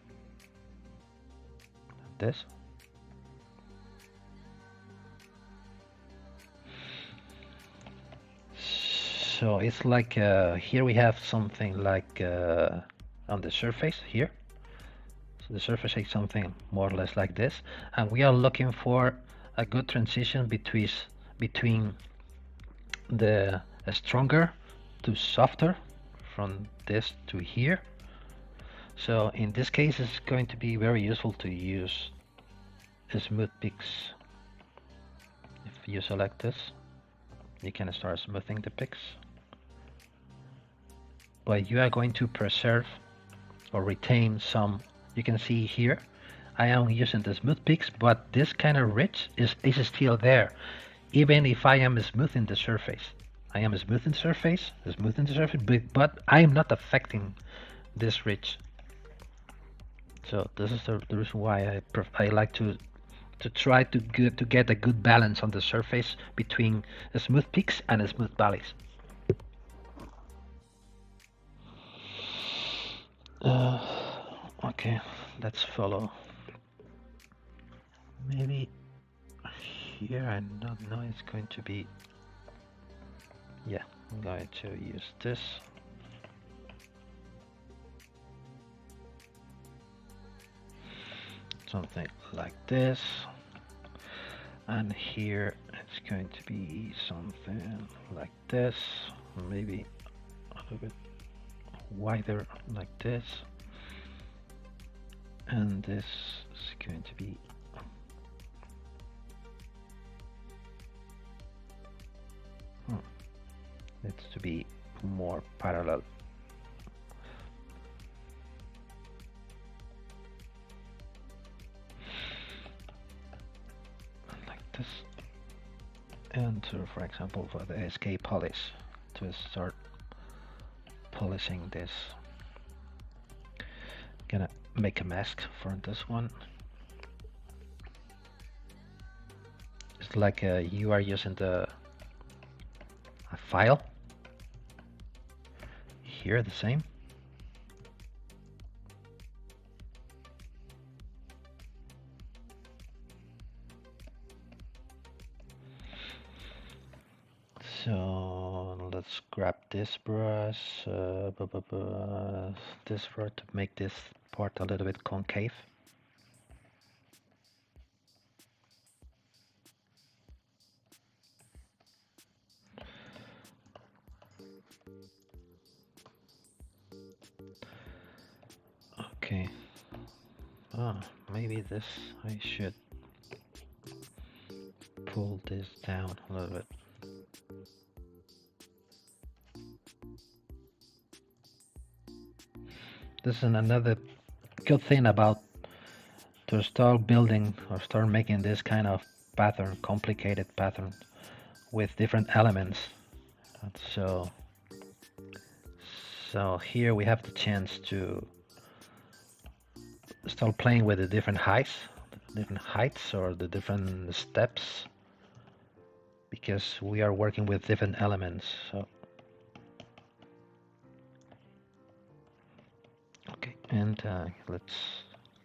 This. So it's like here we have something like on the surface here. So the surface is something more or less like this, and we are looking for a good transition between the stronger to softer from this to here. So in this case it's going to be very useful to use smooth peaks. If you select this, you can start smoothing the peaks, but you are going to preserve or retain some. You can see here I am using the smooth peaks, but this kind of ridge is still there even if I am smoothing the surface. I am smoothing the surface, but I am not affecting this ridge. So this is the reason why I like to try to get a good balance on the surface between smooth peaks and smooth valleys. Okay, let's follow. Maybe here I don't know. It's going to be. Yeah, I'm going to use this. Something like this. And here it's going to be something like this. Maybe a little bit wider like this. And this is going to be needs to be more parallel. Like this. And for example, for the SK polish, to start polishing this. Gonna make a mask for this one. It's like you are using a file. Here the same. So let's grab this brush, this brush to make this part a little bit concave. Okay. Maybe this I should pull this down a little bit. This is another good thing about to start building or start making this kind of pattern, complicated pattern with different elements. So here we have the chance to start playing with the different heights or the different steps, because we are working with different elements. So okay, and let's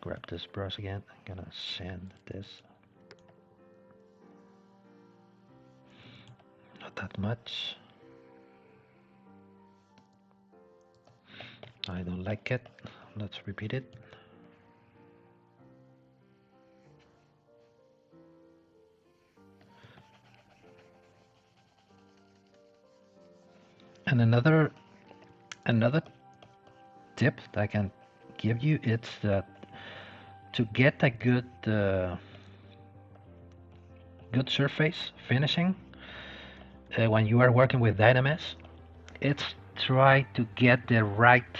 grab this brush again. I'm gonna sand this. Not that much. I don't like it. Let's repeat it. And another tip that I can give you, it's that to get a good surface finishing when you are working with Dynamics, it's try to get the right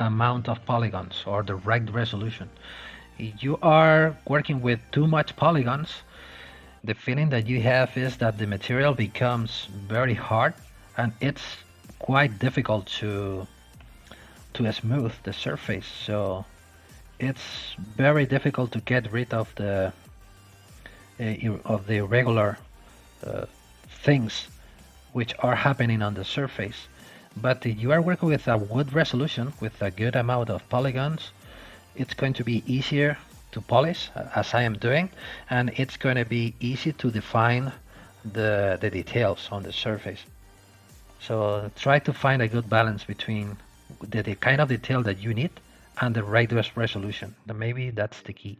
amount of polygons or the right resolution. If you are working with too much polygons, the feeling that you have is that the material becomes very hard and it's quite difficult to smooth the surface. So it's very difficult to get rid of the irregular things which are happening on the surface. But if you are working with a good resolution, with a good amount of polygons, it's going to be easier to polish, as I am doing, and it's going to be easy to define the details on the surface. So try to find a good balance between the kind of detail that you need and the right resolution. Maybe that's the key.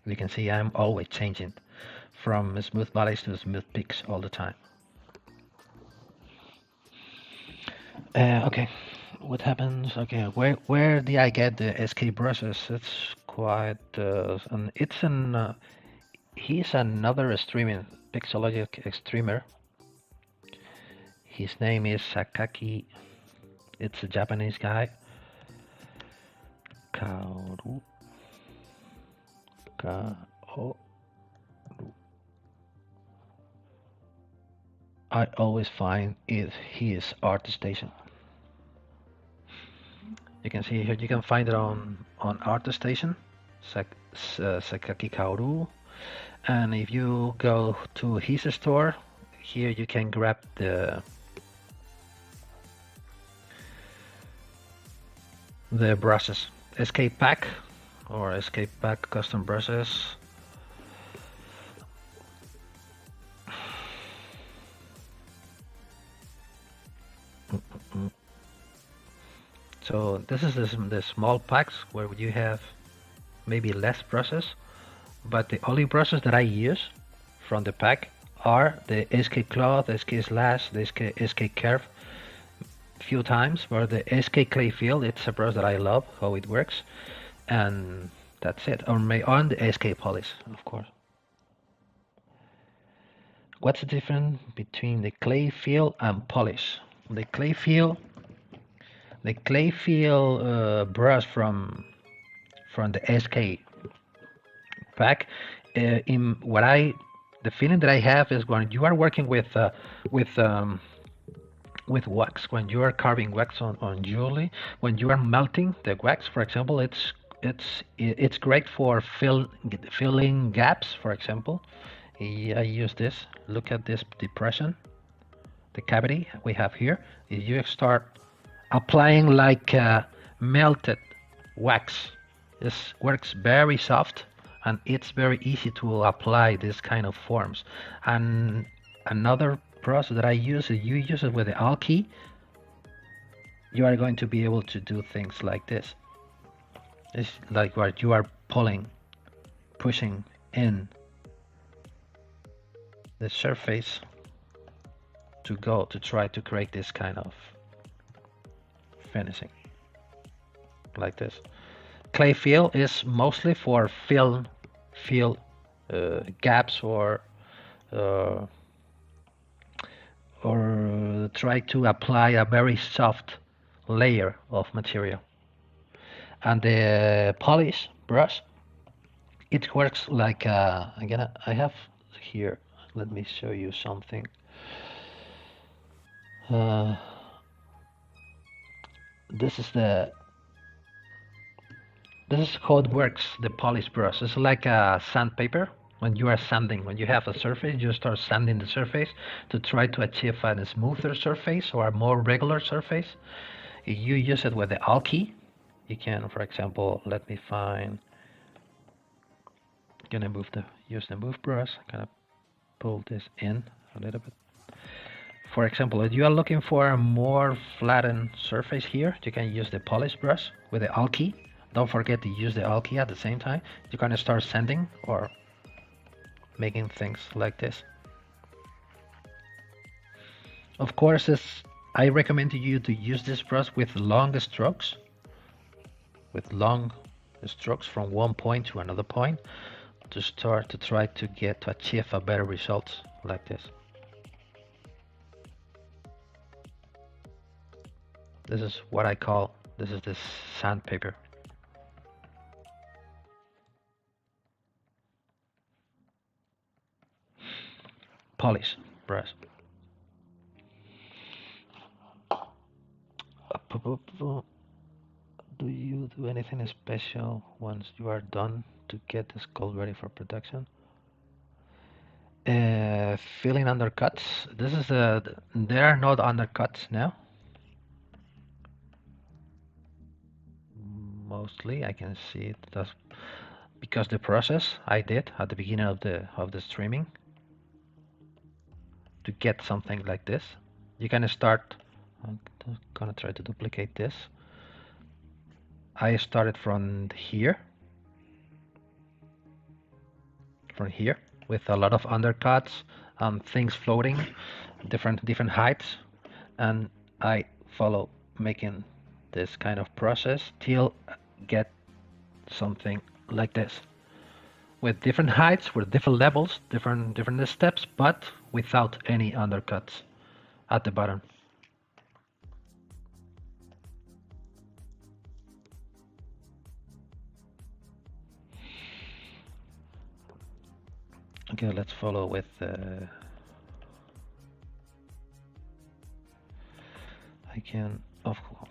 You can see I'm always changing from smooth valleys to smooth peaks all the time. Okay, what happens? Okay, where did I get the SK brushes? It's quite, and it's an. He's another streaming Pixologic streamer. His name is Sakaki. It's a Japanese guy. Kaoru. Kaoru. I always find it his ArtStation. You can see here, you can find it on ArtStation, Sakaki Kaoru. And if you go to his store, here you can grab the brushes, Escape Pack or Escape Pack custom brushes. So this is the small packs where you have maybe less brushes, but the only brushes that I use from the pack are the SK Cloth, SK Slash, the SK Curve few times, where the SK Clay Field, it's a brush that I love how it works, and that's it. On the SK Polish, of course. What's the difference between the clay field and polish? The clay field brush from the SK pack. The feeling that I have is when you are working with wax, when you are carving wax on jewelry, when you are melting the wax, for example, it's great for filling gaps. For example, I use this. Look at this depression, the cavity we have here. If you start applying like melted wax, this works very soft and it's very easy to apply this kind of forms. And another process that I use is you use it with the alky. You are going to be able to do things like this. It's like where you are pushing in the surface to try to create this kind of finishing like this. Clay fill is mostly for fill gaps or try to apply a very soft layer of material. And the polish brush, it works like again, I have here, let me show you something. This is how it works, the polish brush. It's like a sandpaper. When you are sanding, when you have a surface, you start sanding the surface to try to achieve a smoother surface or a more regular surface. If you use it with the alky, you can, for example, let me find. Gonna use the move brush. Gonna pull this in a little bit. For example, if you are looking for a more flattened surface here, you can use the polish brush with the alky. Don't forget to use the alky at the same time. You can start sanding or making things like this. Of course, I recommend you to use this brush with long strokes. With long strokes from one point to another point to try to achieve a better results like this. This is what I call, this is the sandpaper. Polish brush. Do you do anything special once you are done to get the sculpt ready for production? Filling undercuts. This is there are not undercuts now. Mostly I can see it does, because the process I did at the beginning of the streaming to get something like this. You can start. I'm gonna try to duplicate this. I started from here with a lot of undercuts and things floating, different heights, and I follow making this kind of process till get something like this, with different heights, with different levels, different steps, but without any undercuts at the bottom. Okay, let's follow with I can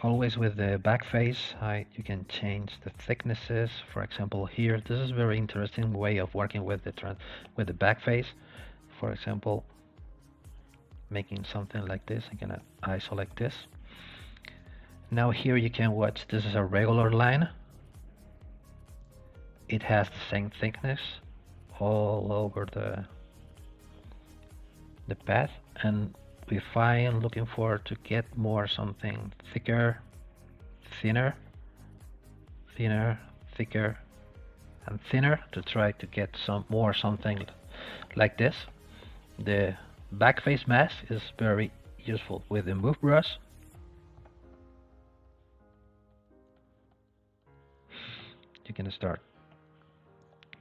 always with the back face you can change the thicknesses. For example, here this is a very interesting way of working with the back face. For example, making something like this, I'm gonna isolate this. Now here you can watch, this is a regular line. It has the same thickness all over the path, and if I am looking for to get more something thicker, thinner, thicker, and thinner, to try to get some more something like this, the back face mask is very useful. With the move brush, you can start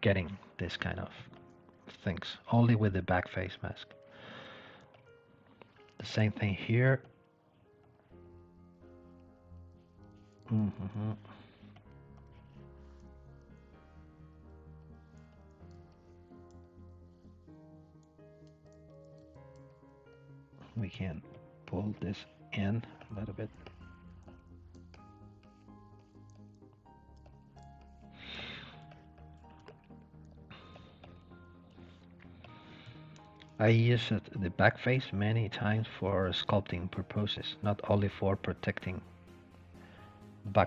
getting this kind of things only with the back face mask. The same thing here. We can pull this in a little bit. I use the back face many times for sculpting purposes, not only for protecting the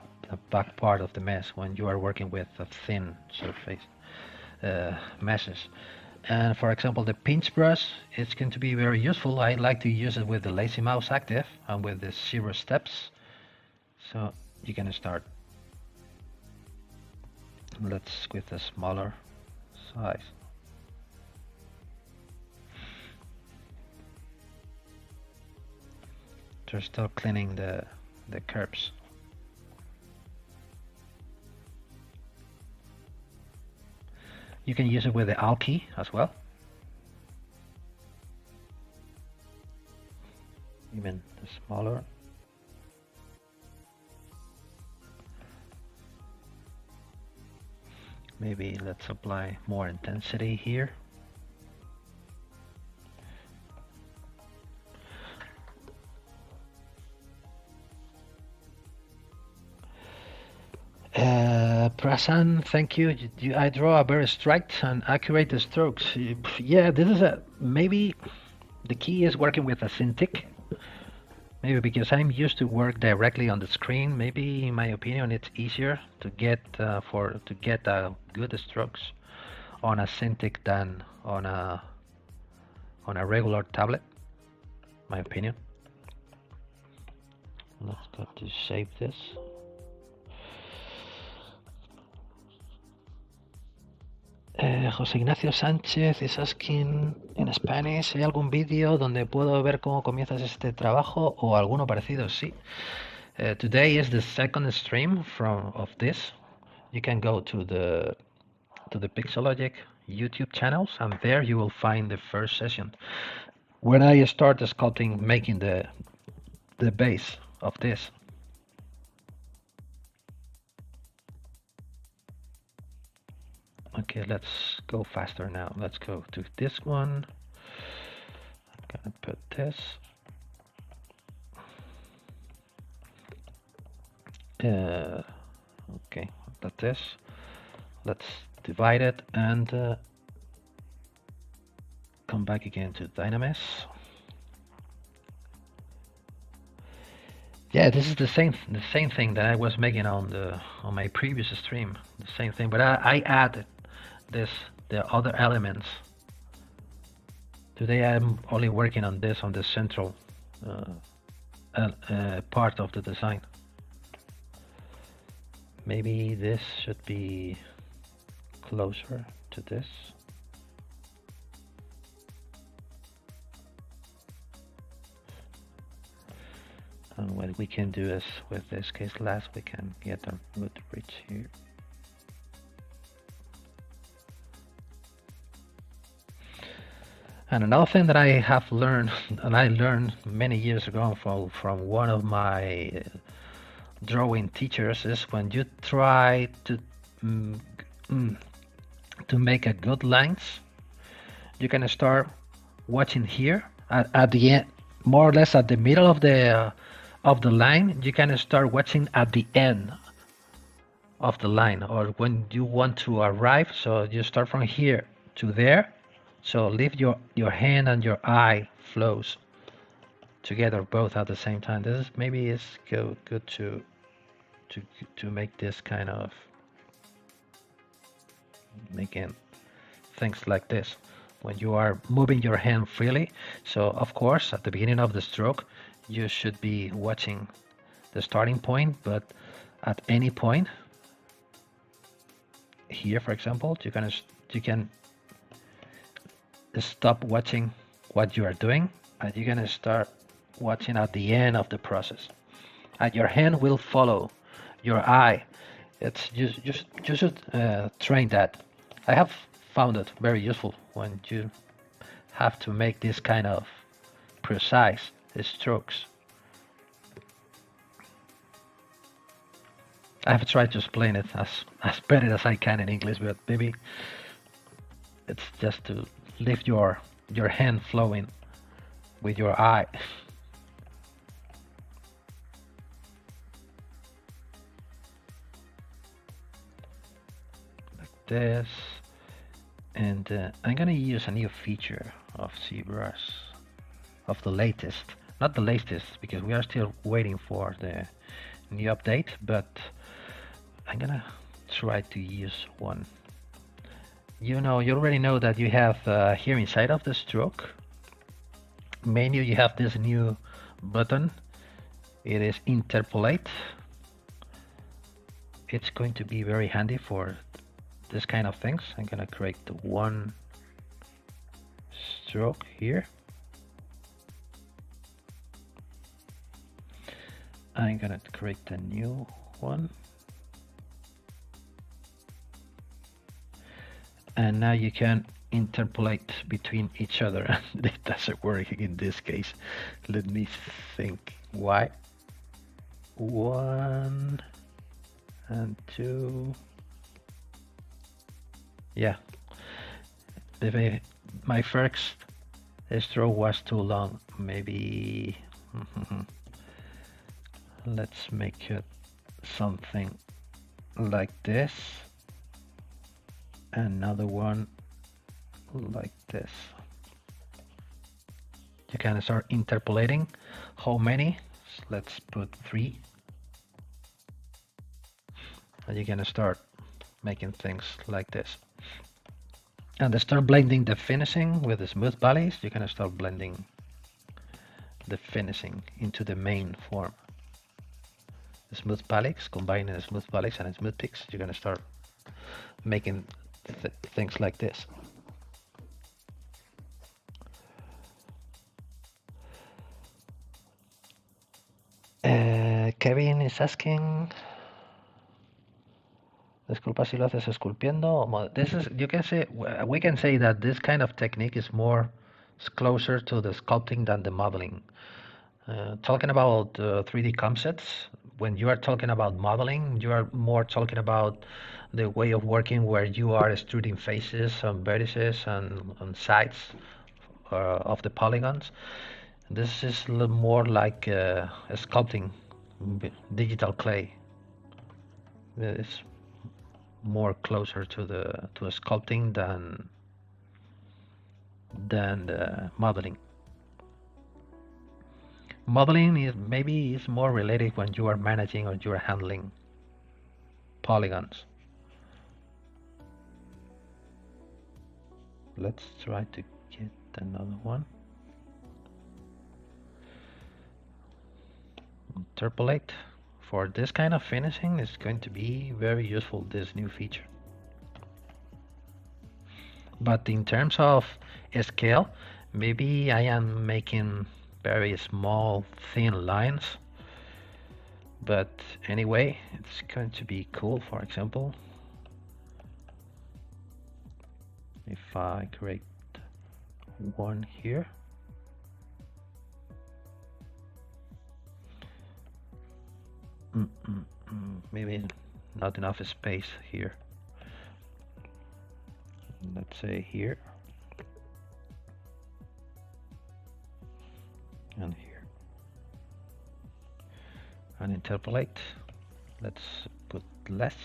back part of the mesh when you are working with a thin surface meshes. And for example, the pinch brush is going to be very useful. I like to use it with the lazy mouse active and with the 0 steps. So you can start. Let's with a smaller size. They're still cleaning the curves. You can use it with the Alt key as well. Even the smaller. Maybe let's apply more intensity here. Prasan, thank you. I draw a very straight and accurate strokes. Yeah, this is maybe the key is working with a Cintiq. Maybe because I'm used to work directly on the screen. Maybe, in my opinion, it's easier to get good strokes on a Cintiq than on a regular tablet. My opinion. Let's go to save this. José Ignacio Sánchez is asking in Spanish, ¿hay algún vídeo donde puedo ver cómo comienzas este trabajo o alguno parecido? Sí. Today is the second stream of this. You can go to the Pixologic YouTube channels, and there you will find the first session when I start sculpting, making the base of this. Okay, let's go faster now. Let's go to this one. I'm gonna put this. Okay, like this. Let's divide it and come back again to Dynamics. Yeah, this is the same thing that I was making on my previous stream. The same thing, but I added the other elements. Today I'm only working on this on the central part of the design. Maybe this should be closer to this. And what we can do is with this case last, we can get a good reach here. And another thing that I have learned, and I learned many years ago from one of my drawing teachers, is when you try to make a good lines, you can start watching here at the end, more or less at the middle of the line. You can start watching at the end of the line, or when you want to arrive. So you start from here to there. So leave your hand and your eye flows together both at the same time. This is maybe it's good to make this kind of making things like this when you are moving your hand freely. So of course at the beginning of the stroke you should be watching the starting point, but at any point here, for example, you can stop watching what you are doing and you're gonna start watching at the end of the process, and your hand will follow your eye. It's just you should train that. I have found it very useful when you have to make this kind of precise strokes. I have tried to explain it as better as I can in English, but maybe it's just to leave your hand flowing with your eye. Like this. And I'm gonna use a new feature of ZBrush, of the latest, not the latest, because we are still waiting for the new update, but I'm gonna try to use one. You already know that you have here inside of the stroke menu, you have this new button. It is Interpolate. It's going to be very handy for this kind of things. I'm gonna create the one stroke here. I'm gonna create a new one. And now you can interpolate between each other. It doesn't work in this case. Let me think why. 1 and 2. Yeah, my first stroke was too long. Maybe let's make it something like this. Another one like this. You can start interpolating. How many? Let's put 3. And you're gonna start making things like this. And start blending the finishing with the smooth valleys. You're gonna start blending the finishing into the main form. The smooth valleys, combining the smooth valleys and the smooth peaks, you're gonna start making things like this. Kevin is asking, disculpa si lo haces esculpiendo. This is, you can say, we can say that this kind of technique is closer to the sculpting than the modeling. Talking about 3D concepts, when you are talking about modeling, you are more talking about the way of working where you are extruding faces on vertices and on sides of the polygons. This is a little more like a sculpting, digital clay. It's more closer to the sculpting than the modeling. Modeling is more related when you are managing or you are handling polygons. Let's try to get another one. Interpolate. For this kind of finishing is going to be very useful, this new feature. But in terms of scale, maybe I am making very small thin lines, but anyway, it's going to be cool. For example, if I create one here, maybe not enough space here. Let's say here. and here. And interpolate. Let's put less,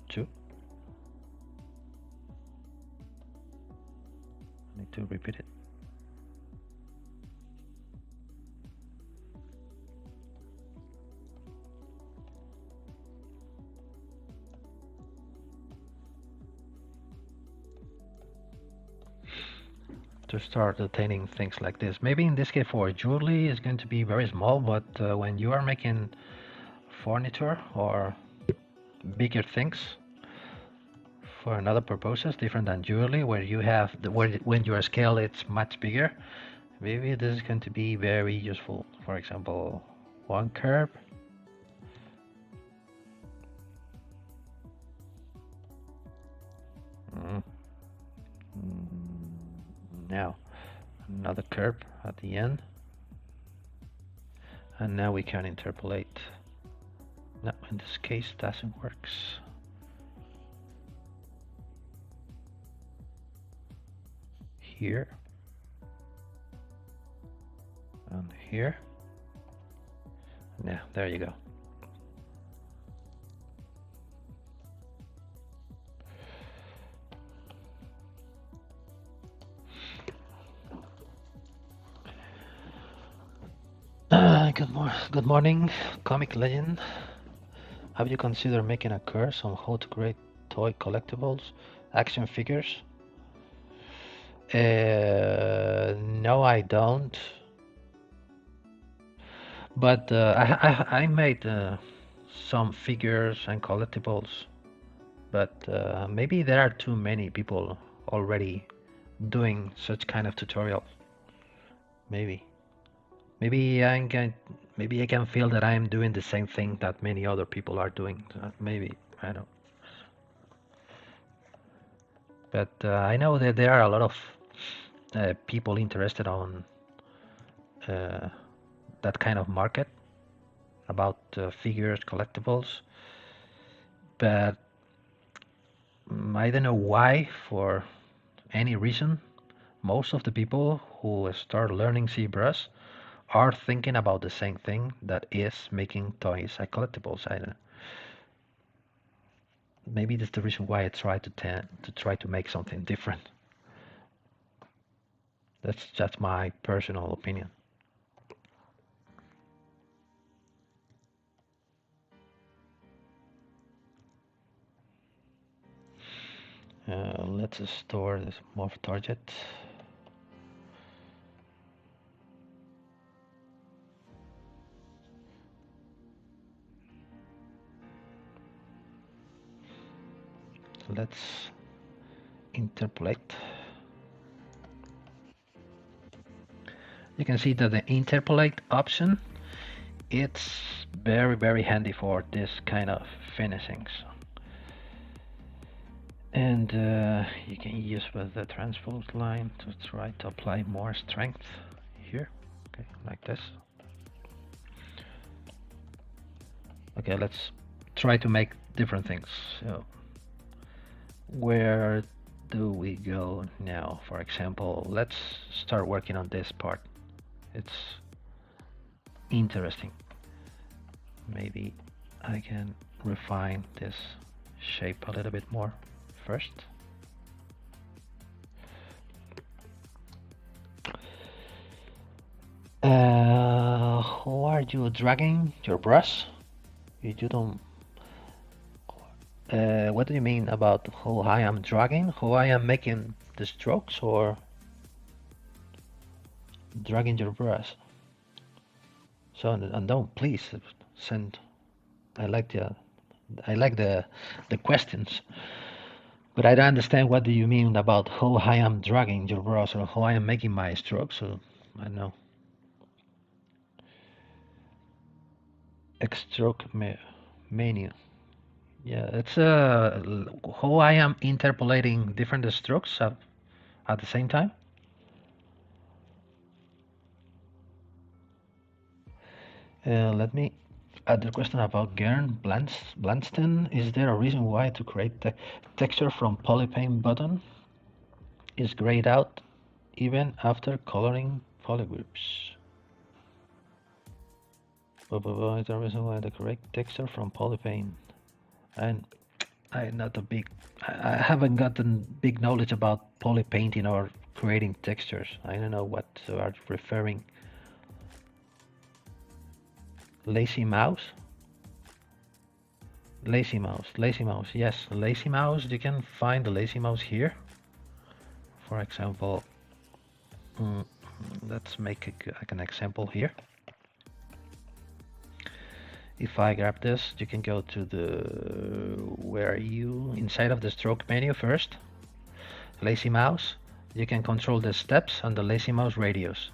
2. Need to repeat it. To start attaining things like this. Maybe in this case for jewelry it's going to be very small, but when you are making furniture or bigger things for another purposes different than jewelry, where you have when your scale it's much bigger, maybe this is going to be very useful. For example, one curve. Now another curve at the end, and now we can interpolate. No, in this case doesn't work. Here and here. Yeah, there you go. Good morning, comic legend. Have you considered making a course on how to create toy collectibles, action figures? No, I don't. But I made some figures and collectibles, but maybe there are too many people already doing such kind of tutorial. Maybe I can feel that I am doing the same thing that many other people are doing. Maybe I don't. But I know that there are a lot of people interested on that kind of market about figures, collectibles. But I don't know why, for any reason, most of the people who start learning ZBrush are thinking about the same thing, that is making toys and collectibles. I don't know. Maybe that's the reason why I try to make something different. That's just my personal opinion. Let's store this Morph Target. Let's interpolate. You can see that the interpolate option, it's very handy for this kind of finishings. And you can use with the transpose line to try to apply more strength here. Okay, like this. Okay, let's try to make different things. So where do we go now? For example, let's start working on this part. It's interesting. Maybe I can refine this shape a little bit more first. How are you dragging your brush? You don't. What do you mean about how I am dragging? How I am making the strokes, or dragging your brush? So, and don't, please send. I like the questions, but I don't understand what do you mean about how I am dragging your brush or how I am making my strokes. So I don't know. X-stroke menu. Yeah, it's how I am interpolating different strokes at the same time. Let me add the question about Gern Blanston. Is there a reason why to create the texture from polypaint button is grayed out even after coloring polygroups? Is the reason why the correct texture from polypaint. And I'm not a big, I haven't gotten big knowledge about poly painting or creating textures. I don't know what you are referring. Lazy mouse? Lazy mouse, lazy mouse, yes, lazy mouse. You can find the lazy mouse here. For example, let's make an example here. If I grab this, you can go to the, where are you? Inside of the stroke menu first. Lazy mouse. You can control the steps and the lazy mouse radius.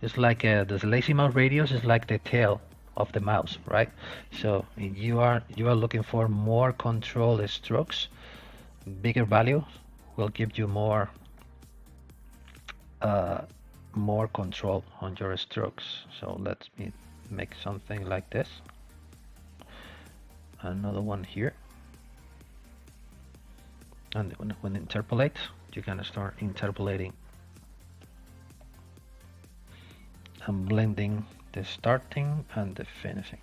It's like the lazy mouse radius is like the tail of the mouse, right? So you are looking for more control strokes. Bigger value will give you more control on your strokes. So let me make something like this. Another one here. And when interpolate, you're gonna start interpolating and blending the starting and the finishing.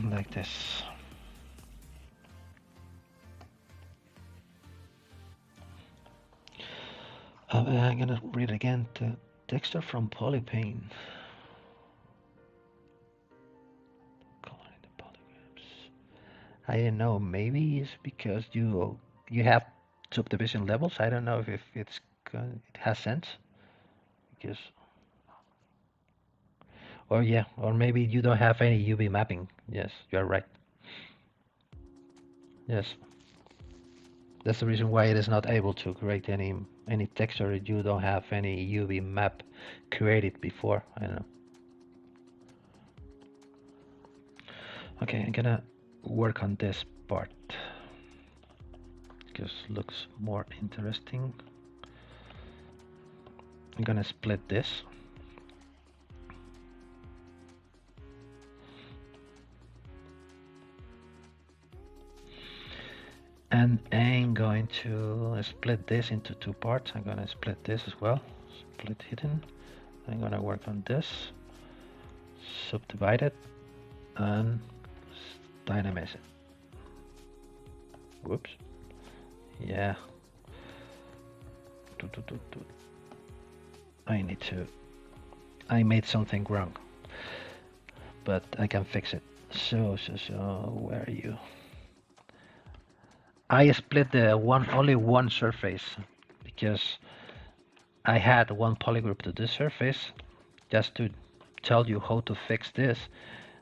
Like this. I'm gonna read again the texture from polypaint. Coloring the polygons. I don't know. Maybe it's because you have subdivision levels. I don't know if it has sense. Because, or yeah, or maybe you don't have any UV mapping. Yes, you are right. Yes. That's the reason why it is not able to create any texture. You don't have any UV map created before. I don't know. Okay, I'm gonna work on this part because it looks more interesting. I'm gonna split this. And I'm going to split this into two parts. I'm gonna split this as well. Split hidden. I'm gonna work on this. Subdivide it and dynamize it. Whoops. Yeah. I made something wrong, but I can fix it. So where are you? I split the only one surface because I had one polygroup to this surface. Just to tell you how to fix this,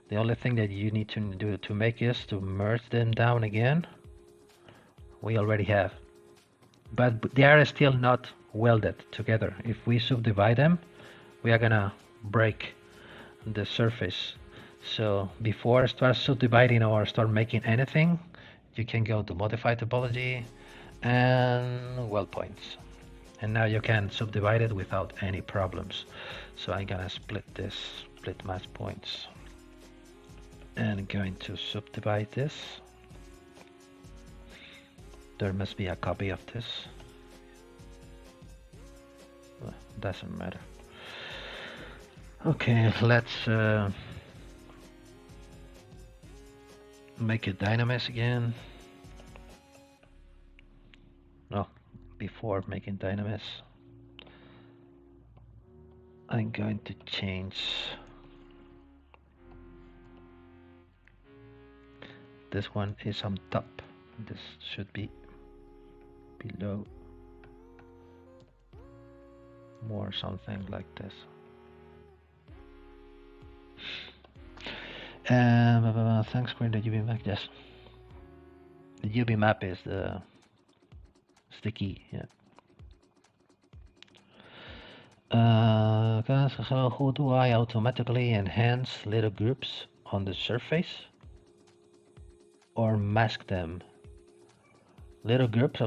the only thing that you need to do to make is to merge them down again. We already have, but they are still not welded together. If we subdivide them, we are gonna break the surface. So before I start subdividing or start making anything, you can go to modify topology and weld points, and now you can subdivide it without any problems. So I'm gonna split this, split match points, and going to subdivide this. There must be a copy of this. Well, doesn't matter. Okay, let's make it dynamics again. No, before making dynamics, I'm going to change this one is on top. This should be below, more something like this. Thanks for the UV map. Yes, the UV map is the key. Yeah. So how do I automatically enhance little groups on the surface or mask them? Little groups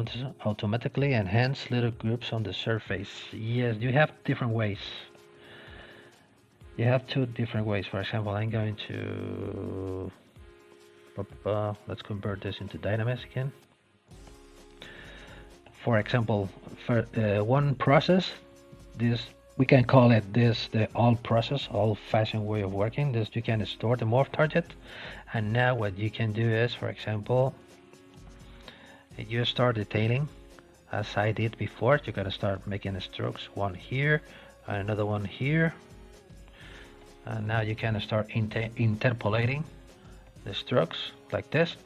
automatically enhance little groups on the surface. Yes, you have different ways. You have two different ways. For example, I'm going to let's convert this into dynamics again. for example, for one process, this we can call it this the old process, old-fashioned way of working. This you can store the morph target, and now what you can do is, for example, you start detailing as I did before. You're gonna start making strokes, one here and another one here, and now you can start interpolating the strokes like this.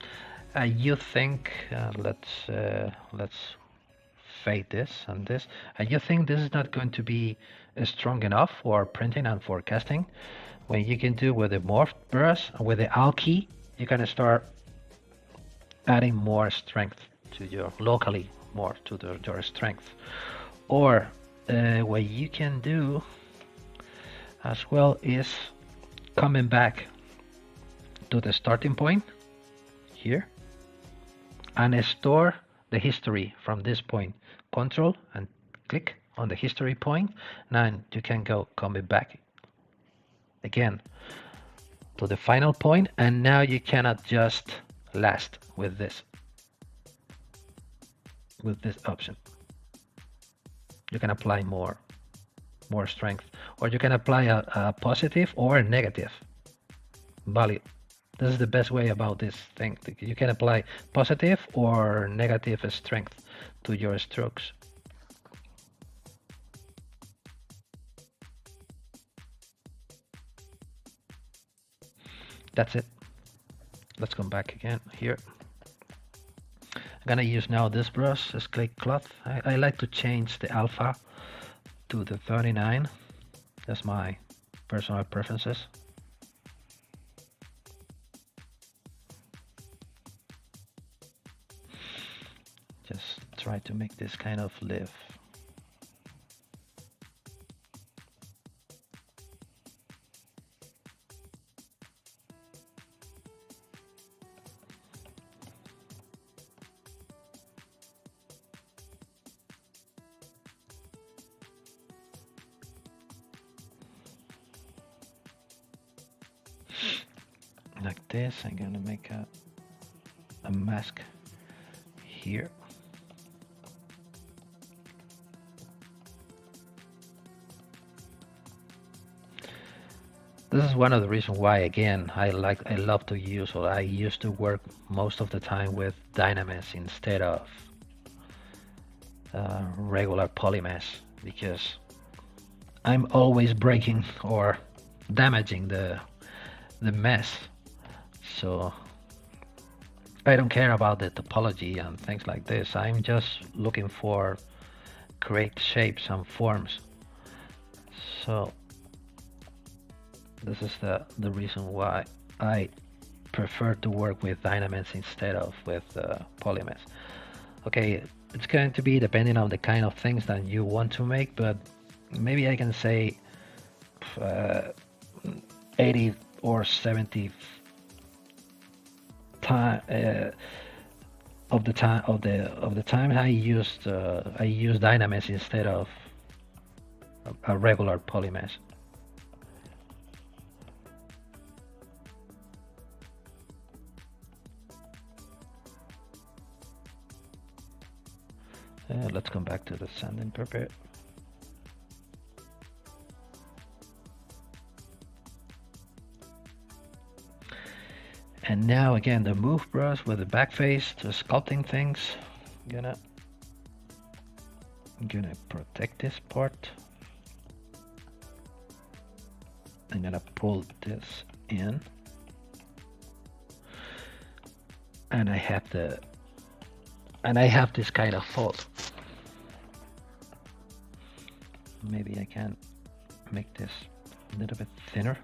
You think let's fade this and this, and you think this is not going to be strong enough for printing and forecasting. When you can do with the morph brush and with the Alt key, you can start adding more strength to your locally, more to your strength. Or what you can do as well is coming back to the starting point here and store the history from this point. Control and click on the history point. Now you can go coming back again to the final point, and now you can adjust last with this option. You can apply more strength, or you can apply a positive or a negative value. This is the best way about this thing. You can apply positive or negative strength to your strokes. That's it. Let's come back again here. I'm gonna use now this brush, this clay cloth. I like to change the alpha to the 39. That's my personal preferences. Just try to make this kind of live. Like this. I'm gonna make a mask here. This is one of the reasons why, again, I love to use, or I used to work most of the time with Dynamics instead of regular polymesh, because I'm always breaking or damaging the mesh. So I don't care about the topology and things like this. I'm just looking for great shapes and forms. So this is the reason why I prefer to work with Dynamics instead of with polymesh. Okay, it's going to be depending on the kind of things that you want to make, but maybe I can say 80 or 70 of the time I used Dynamics instead of a regular polymesh. Let's come back to the sand and prepare. And now again, the move brush with the back face to sculpting things. I'm gonna protect this part. I'm gonna pull this in, and I have this kind of fold. Maybe I can make this a little bit thinner.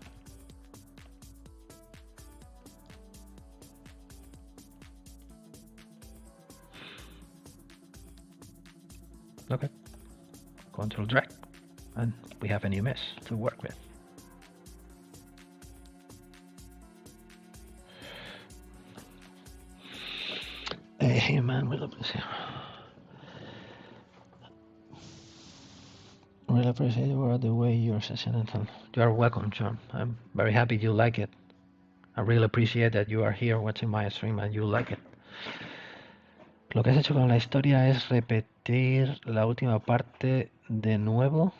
Okay, Control drag, and we have a new mesh to work with. Hey man, really appreciate the way you're session, and you are welcome, John. I'm very happy you like it. I really appreciate that you are here watching my stream and you like it. Lo que has hecho con la historia es repetir la última parte de nuevo.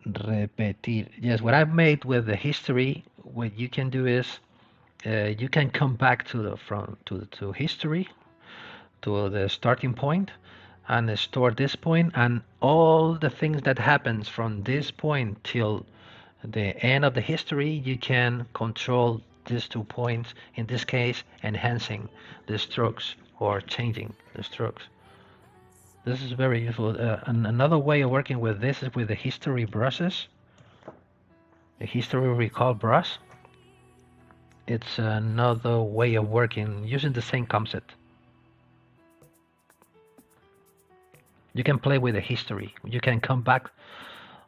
Repetir. Yes, what I've made with the history, what you can do is you can come back to the to history, to the starting point, and store this point, and all the things that happens from this point till the end of the history, you can control these 2 points, in this case enhancing the strokes or changing the strokes. This is very useful. And another way of working with this is with the history brushes, the history recall brush. It's another way of working using the same concept. You can play with the history. You can come back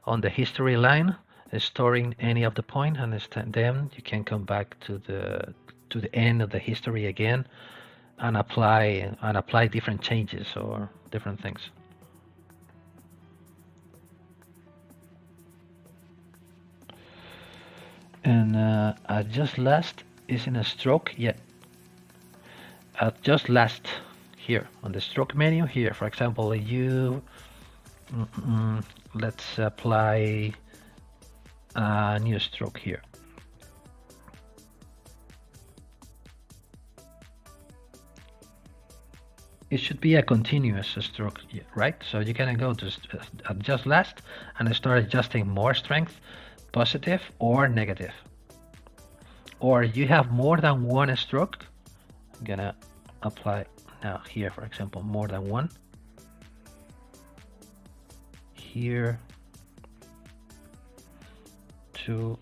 on the history line, storing any of the point, and then you can come back to the end of the history again, and apply different changes or different things. And adjust last is in a stroke. Yeah, adjust last here on the stroke menu here. For example, you let's apply a new stroke here. It should be a continuous stroke, right? So you can go to adjust last and start adjusting more strength, positive or negative. Or you have more than one stroke. I'm gonna apply now here, for example, more than one. Here, 2.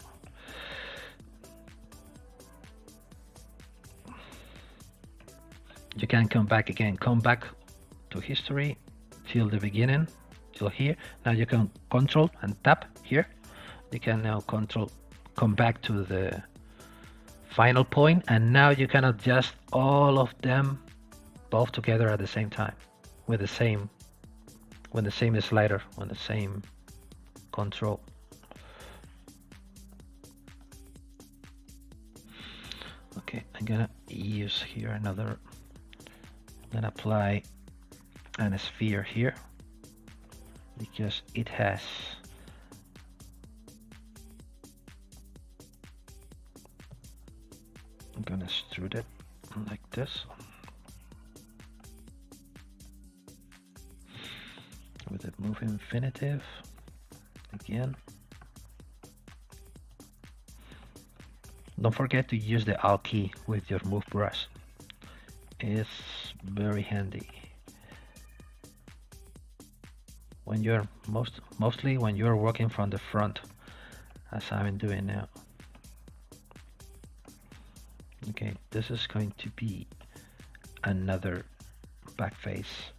You can come back again, come back to history till the beginning, till here. Now you can control and tap here. You can now control, come back to the final point, and now you can adjust all of them both together at the same time with the same slider, on the same control. Okay, I'm gonna use here another. I'm gonna apply a sphere here because it has I'm gonna extrude it like this with the move infinitive again. Don't forget to use the Alt key with your move brush. It's very handy when you're mostly when you're working from the front, as I'm doing now. Okay, this is going to be another back face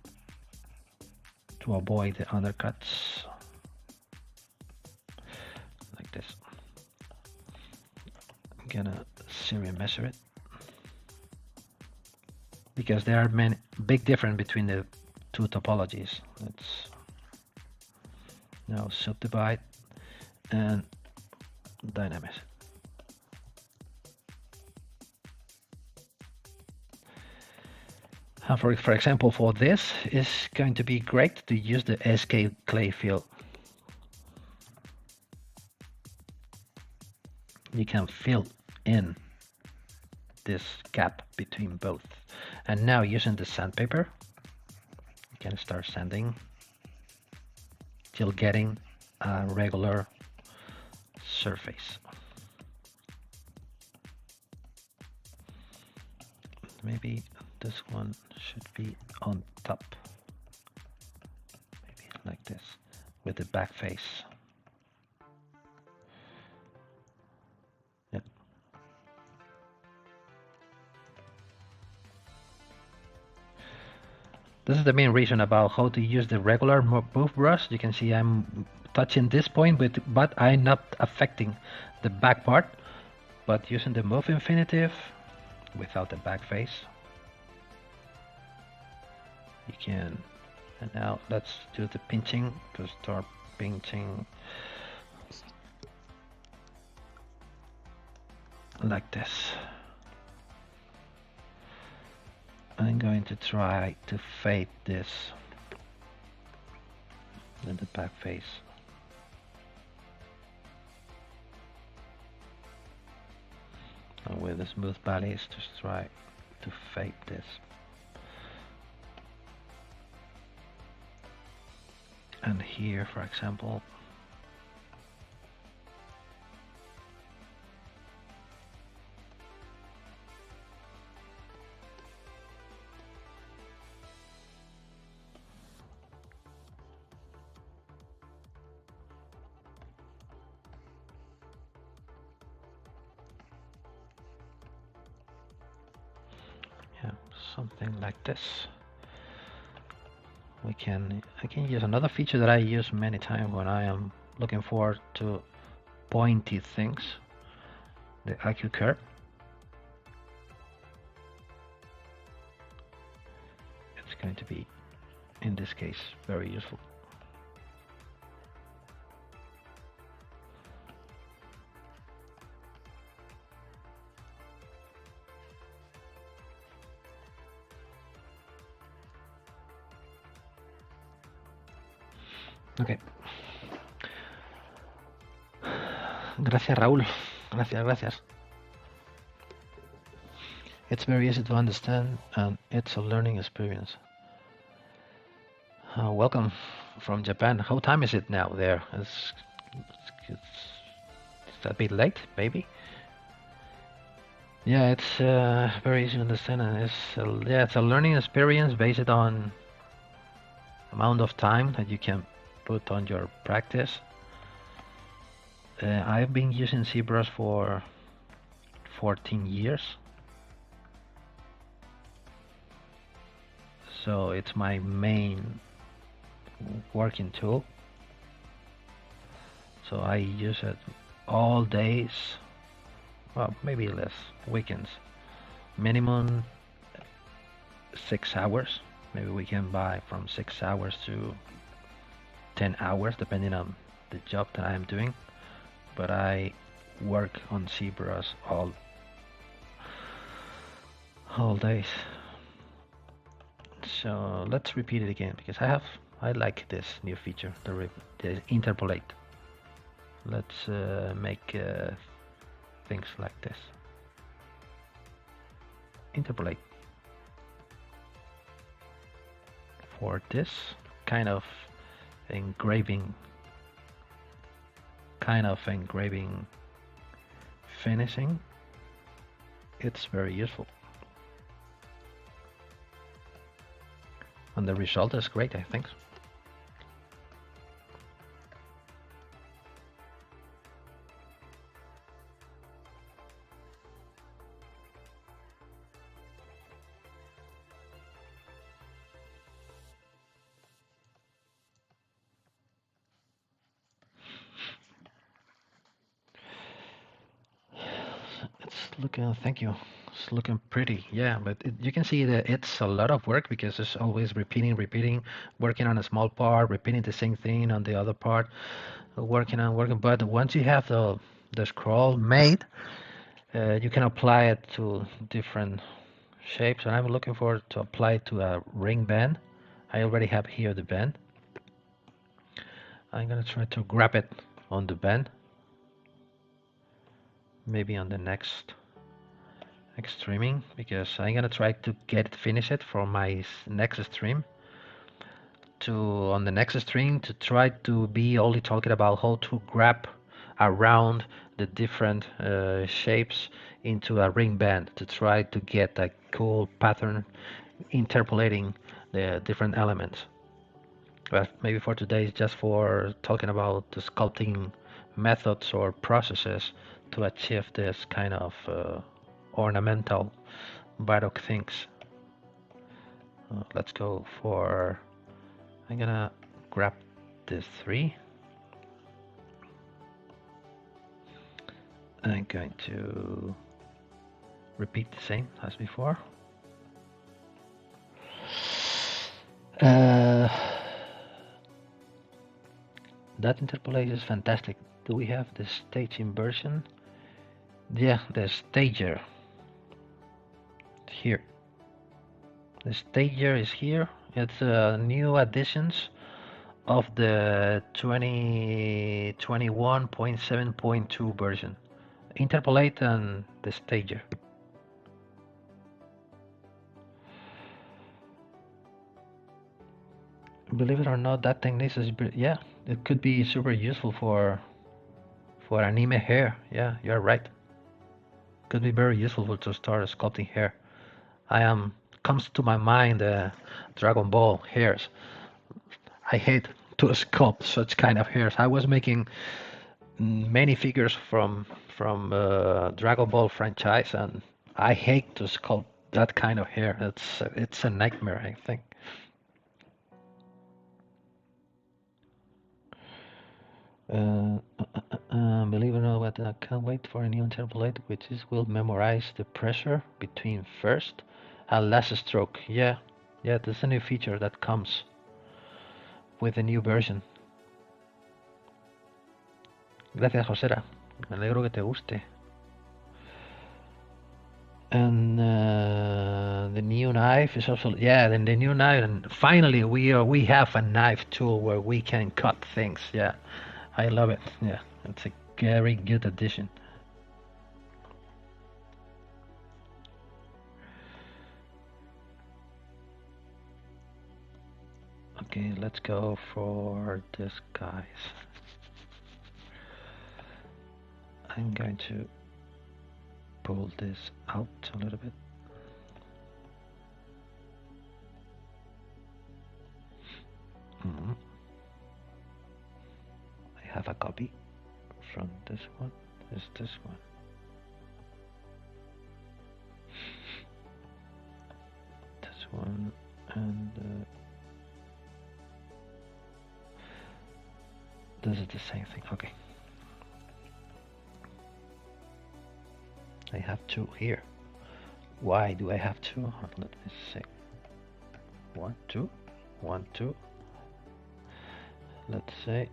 to avoid the undercuts, like this. I'm gonna series measure it because there are many big difference between the two topologies. Let's now subdivide and dynamics. For example, for this, it's going to be great to use the SK clay fill. You can fill in this gap between both. And now using the sandpaper, you can start sanding till getting a regular surface. Maybe this one should be on top, maybe like this, with the back face. Yeah. This is the main reason about how to use the regular move brush. You can see I'm touching this point, but I'm not affecting the back part, but using the move infinitive without the back face. You can, and now let's do the pinching, to start pinching like this. I'm going to try to fade this in the back face. And with the smooth valleys, just try to fade this. And here, for example, yeah, something like this. I can use another feature that I use many times when I am looking forward to pointy things, the IQ curve. It's going to be, in this case, very useful. Okay. Gracias, Raúl. Gracias. It's very easy to understand, and it's a learning experience. Welcome from Japan. How time is it now there? It's a bit late, maybe. Yeah, it's very easy to understand, and it's a learning experience based on amount of time that you can put on your practice. I've been using ZBrush for 14 years, so it's my main working tool. So I use it all days, well, maybe less, weekends, minimum 6 hours. Maybe we can buy from 6 hours to 10 hours depending on the job that I'm doing, but I work on ZBrush all days. So let's repeat it again, because I like this new feature, the Interpolate. Let's make things like this. Interpolate. For this kind of engraving finishing, it's very useful, and the result is great, I think. Thank you. It's looking pretty, yeah, but you can see that it's a lot of work because it's always repeating, working on a small part, repeating the same thing on the other part, working. But once you have the scroll made, you can apply it to different shapes, and I'm looking forward to apply it to a ring band. I already have here the band. I'm gonna try to grab it on the band, maybe on the next streaming, because I'm gonna try to finish it for my next stream. On the next stream, to try to be only talking about how to grab around the different shapes into a ring band, to try to get a cool pattern interpolating the different elements. But maybe for today it's just for talking about the sculpting methods or processes to achieve this kind of ornamental baroque things. Let's go for, I'm gonna grab this 3. I'm going to repeat the same as before. That interpolate is fantastic. Do we have the staging version? Yeah, the stager here. The stager is here. It's new additions of the 2021.7.2 version. Interpolate and the stager. Believe it or not, that technique is, yeah, it could be super useful for anime hair. Yeah, you're right. Could be very useful to start sculpting hair. Comes to my mind Dragon Ball hairs. I hate to sculpt such kind of hairs. I was making many figures from Dragon Ball franchise, and I hate to sculpt that kind of hair. It's a nightmare, I think. Believe it or not, but I can't wait for a new Interpolate, which will memorize the pressure between first and last stroke. Yeah, that's a new feature that comes with the new version. Gracias, Josera. Me alegro que te guste. And the new knife is also, yeah, then the new knife, and finally we have a knife tool where we can cut things. Yeah, I love it. Yeah, it's a very good addition. Okay, let's go for this, guys. I'm going to pull this out a little bit. I have a copy from this one. Is this one? This one and this is the same thing. Okay. I have two here. Why do I have two? Let me see. 1, 2, 1, 2. Let's say.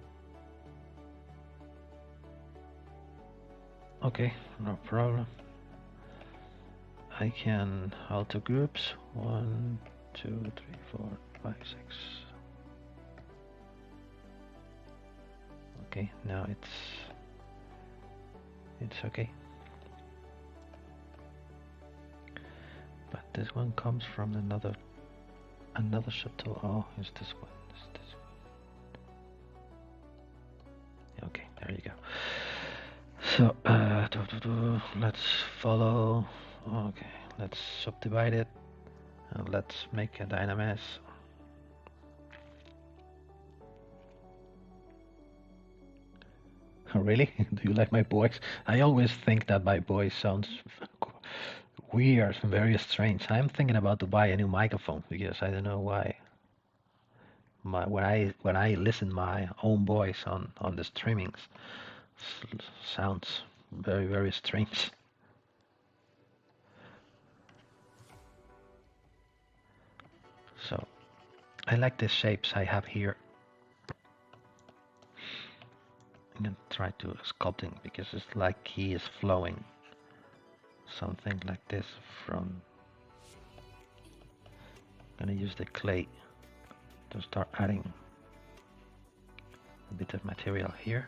Okay, no problem. I can alter groups. 1, 2, 3, 4, 5, 6. Okay, now it's okay. But this one comes from another shuttle. Oh, it's this one. It's this one. Okay, there you go. So let's follow. Okay, let's subdivide it and let's make a dynamis. Really? Do you like my voice? I always think that my voice sounds weird and very strange. I'm thinking about to buy a new microphone because I don't know why. When I listen my own voice on the streamings, sounds very, very strange. So I like the shapes I have here. I'm gonna try to sculpting because it's like he is flowing. Something like this from. I'm gonna use the clay to start adding a bit of material here.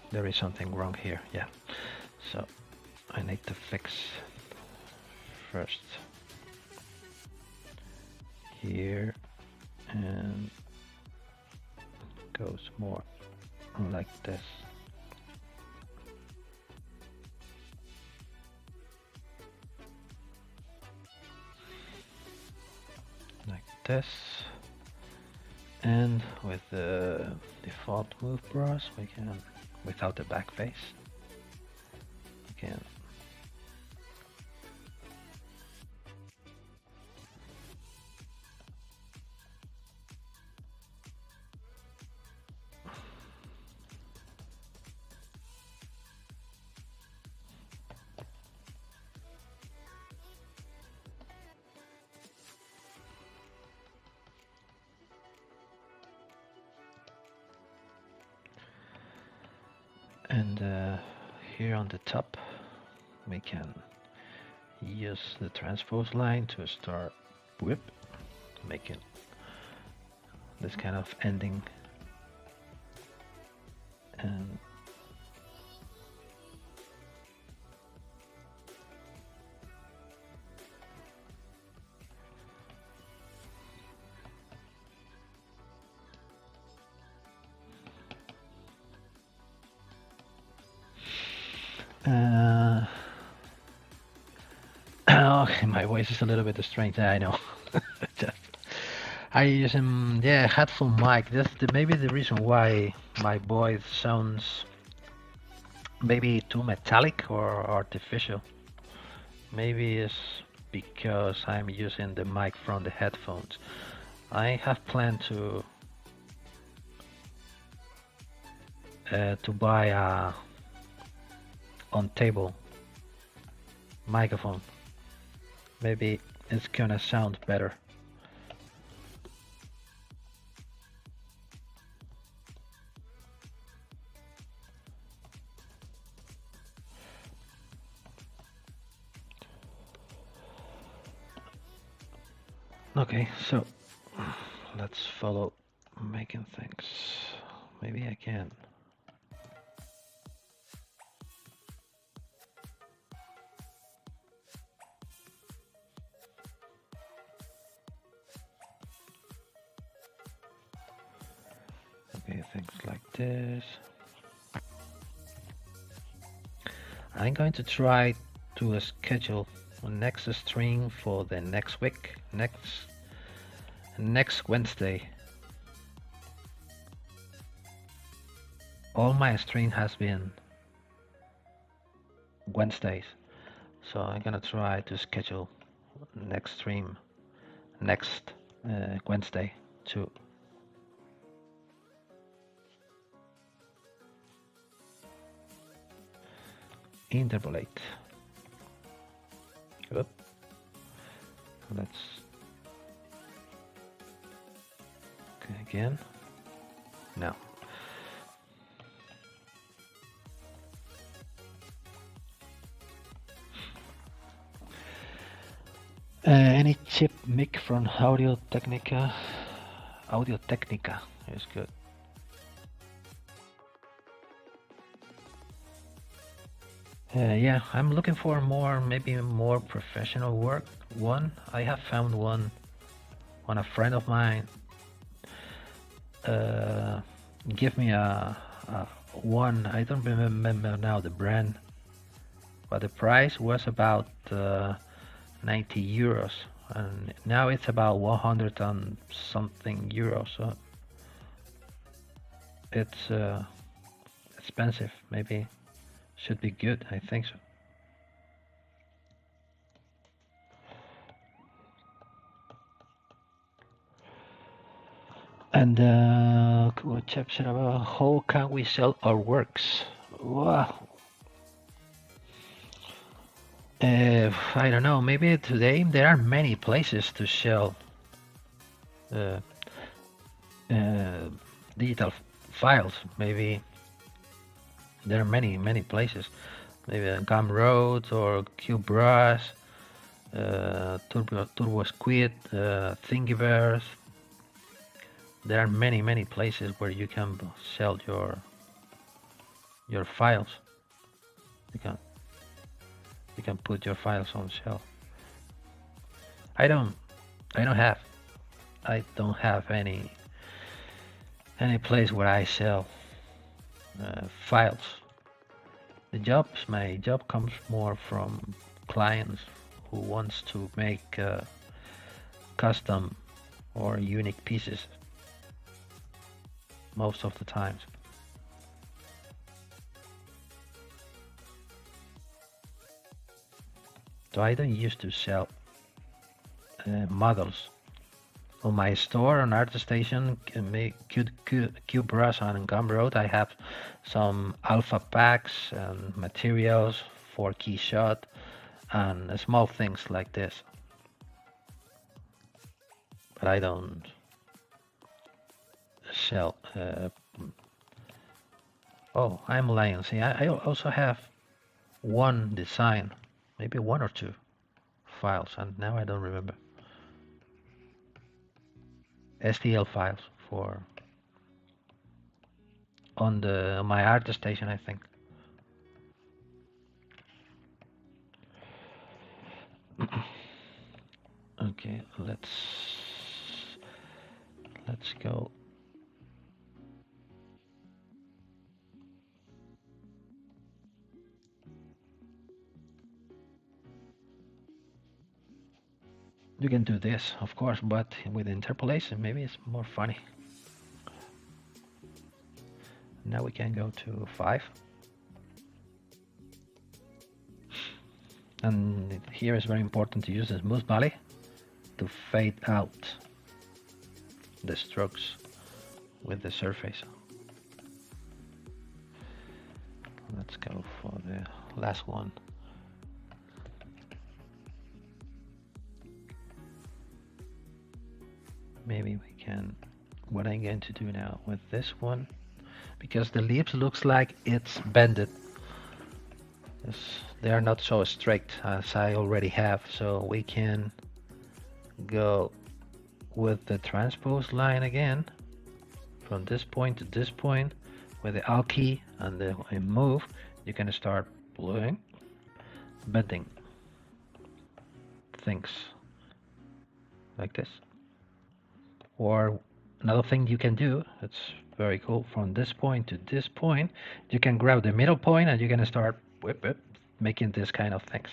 There is something wrong here, yeah. So I need to fix first here, and goes more like this. Like this. And with the default move brush, we can, without the back face, we can And here on the top we can use the transpose line to start whip, making this kind of ending. And okay, my voice is a little bit strange, I know. Just, I use headphone mic. That's maybe the reason why my voice sounds maybe too metallic or artificial. Maybe it's because I'm using the mic from the headphones. I have planned to buy a on-table microphone. Maybe it's gonna sound better. Okay, so let's follow making things. Maybe I can. Okay, things like this. I'm going to try to schedule a next stream for the next week, next Wednesday. All my stream has been Wednesdays, so I'm gonna try to schedule next stream next Wednesday too. Interpolate. Good. Let's okay again. Now. Any chip mic from Audio Technica? Audio Technica is good. Yeah, I'm looking for maybe more professional work. I have found one on a friend of mine. Give me a one. I don't remember now the brand, but the price was about 90 euros, and now it's about 100 and something euros. So it's expensive. Maybe should be good. I think so. And chapter about how can we sell our works? Wow. I don't know. Maybe today there are many places to sell digital files. Maybe there are many places. Maybe Gumroad or ZBrush, Turbo Squid, Thingiverse. There are many places where you can sell your files. You can put your files on shelf. I don't have any place where I sell files. My job comes more from clients who wants to make custom or unique pieces most of the times. So I don't used to sell models. On my store on ArtStation, ZBrush and Gumroad, I have some alpha packs and materials for Keyshot and small things like this. But I don't sell Oh, I'm lying. See, I also have one design, maybe one or two files, and now I don't remember. STL files for on the my art station, I think. Okay, let's go. You can do this, of course, but with interpolation, maybe it's more funny. Now we can go to 5. And here is very important to use the smooth valley to fade out the strokes with the surface. Let's go for the last one. Maybe we can, what I'm going to do now with this one, because the leaves looks like it's bended. They are not so straight as I already have, so we can go with the transpose line again from this point to this point with the Alt key and the move. You can start blowing, bending things like this. Or another thing you can do, it's very cool, from this point to this point, you can grab the middle point and you can start making this kind of things.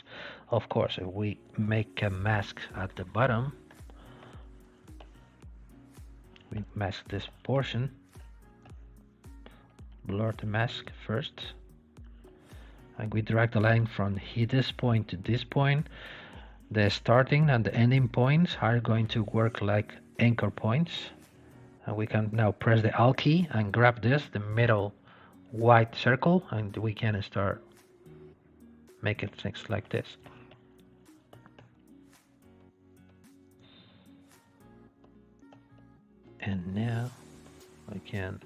Of course, if we make a mask at the bottom, we mask this portion, blur the mask first, and we drag the line from this point to this point. The starting and the ending points are going to work like anchor points, and we can now press the Alt key and grab this, the middle white circle, and we can start making things like this. And now I can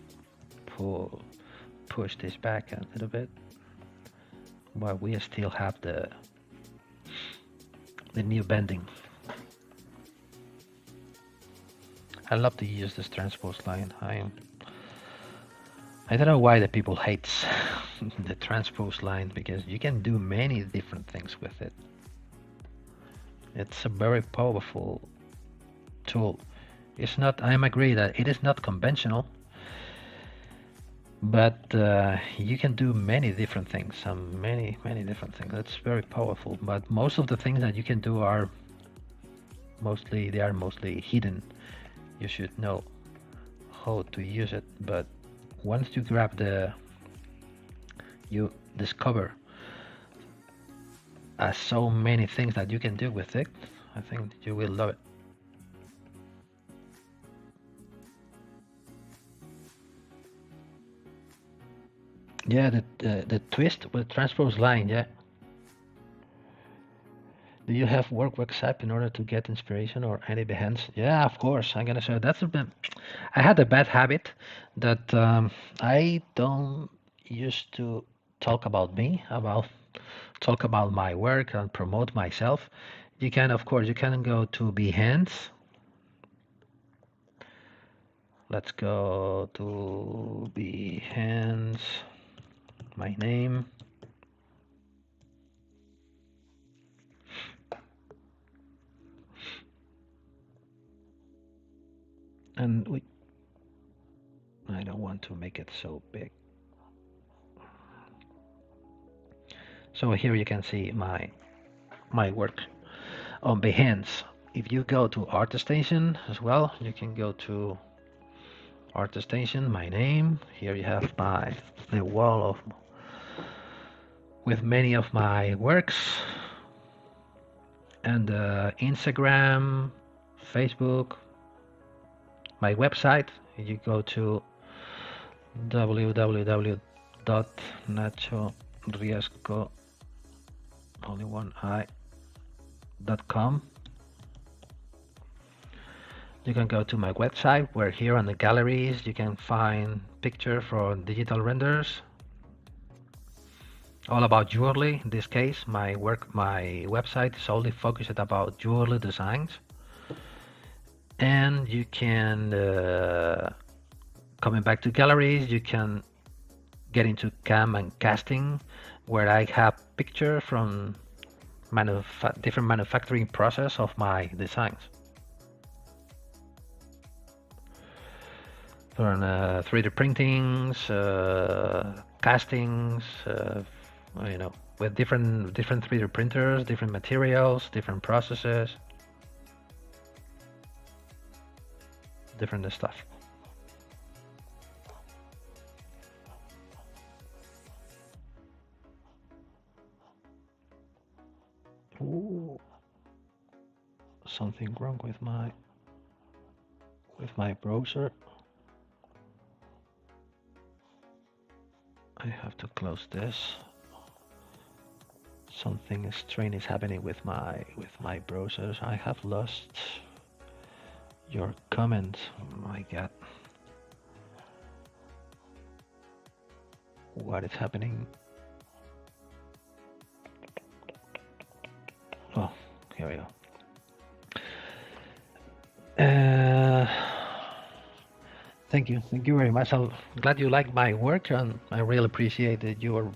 push this back a little bit, but we still have the new bending. I love to use this transpose line. I don't know why the people hates the transpose line, because you can do many different things with it. It's a very powerful tool. It's not, I agree that it is not conventional, but you can do many different things, many different things. It's very powerful, but most of the things that you can do are mostly hidden. You should know how to use it, but once you grab you discover so many things that you can do with it. I think you will love it. Yeah, the twist with transpose line, yeah. Do you have work WhatsApp in order to get inspiration or any behance? Yeah, of course. I'm gonna show that's a bit. I had a bad habit that I don't used to talk about me, talk about my work and promote myself. You can, of course, you can go to Behance. Let's go to Behance. My name. And I don't want to make it so big. So here you can see my work on Behance. If you go to ArtStation as well, you can go to ArtStation, my name. Here you have the wall with many of my works, and Instagram, Facebook, my website. You go to www.nachoriesco, only one i.com. You can go to my website, where here on the galleries you can find pictures for digital renders, all about jewelry. In this case, my website is only focused about jewelry designs, and you can coming back to galleries, you can get into cam and casting, where I have pictures from different manufacturing process of my designs. From 3D printings, castings, with different 3D printers, different materials, different processes, different stuff. Ooh, something wrong with my browser. I have to close this. Something strange is happening with my browsers. I have lost your comment. Oh my God. What is happening? Oh, here we go. Thank you very much. I'm glad you like my work, and I really appreciate that you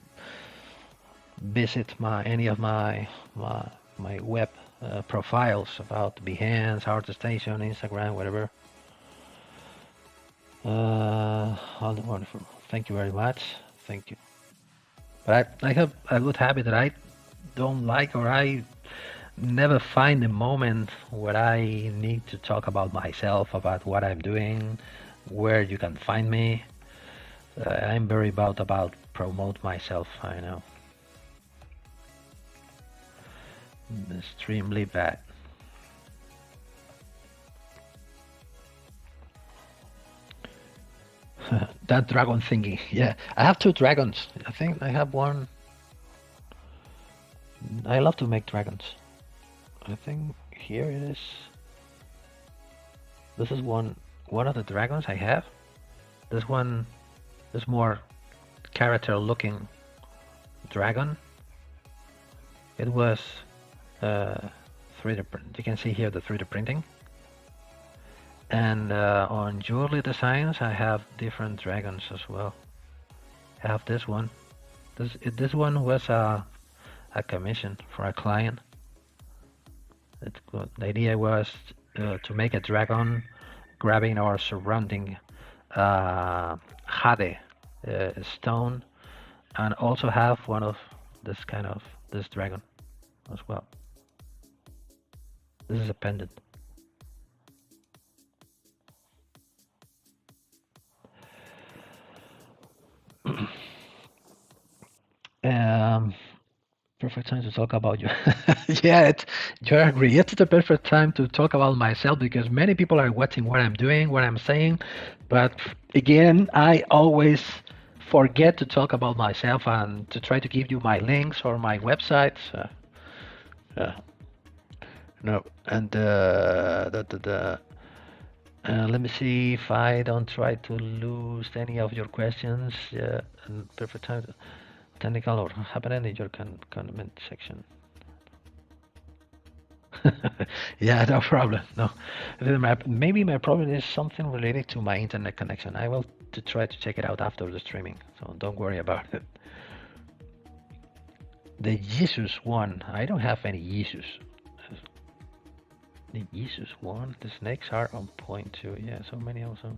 visit any of my web profiles about Behance, ArtStation, Instagram, whatever. All wonderful. Thank you very much. Thank you. But I have a good habit that I don't like, or I never find a moment where I need to talk about myself, about what I'm doing, where you can find me. I'm very about promote myself, I know. Extremely bad. That dragon thingy, yeah. I have 2 dragons. I think I have one. I love to make dragons. I think here it is. This is one of the dragons I have. This one is more character looking dragon. It was 3D print. You can see here the 3D printing. And on jewelry designs, I have different dragons as well. I have this one. This one was a commission for a client. The idea was to make a dragon grabbing or surrounding jade stone, and also have one of this dragon as well. This is a pendant. Perfect time to talk about you. Yeah, you agree. It's the perfect time to talk about myself, because many people are watching what I'm doing, what I'm saying, but again, I always forget to talk about myself and to try to give you my links or my websites. No, and let me see if I don't try to lose any of your questions. Yeah, perfect time. Technical or happening in your comment section. Yeah, no problem. No, maybe my problem is something related to my internet connection. I will try to check it out after the streaming, so don't worry about it. The Jesus one, I don't have any Jesus. The Jesus one, the snakes are on point too. Yeah, so many also.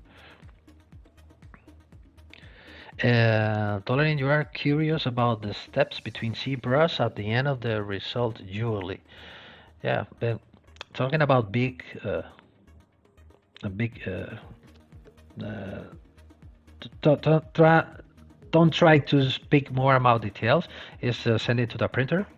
Tolerant, you are curious about the steps between ZBrush at the end of the result usually. Yeah, but talking about don't try to speak more about details. Is send it to the printer,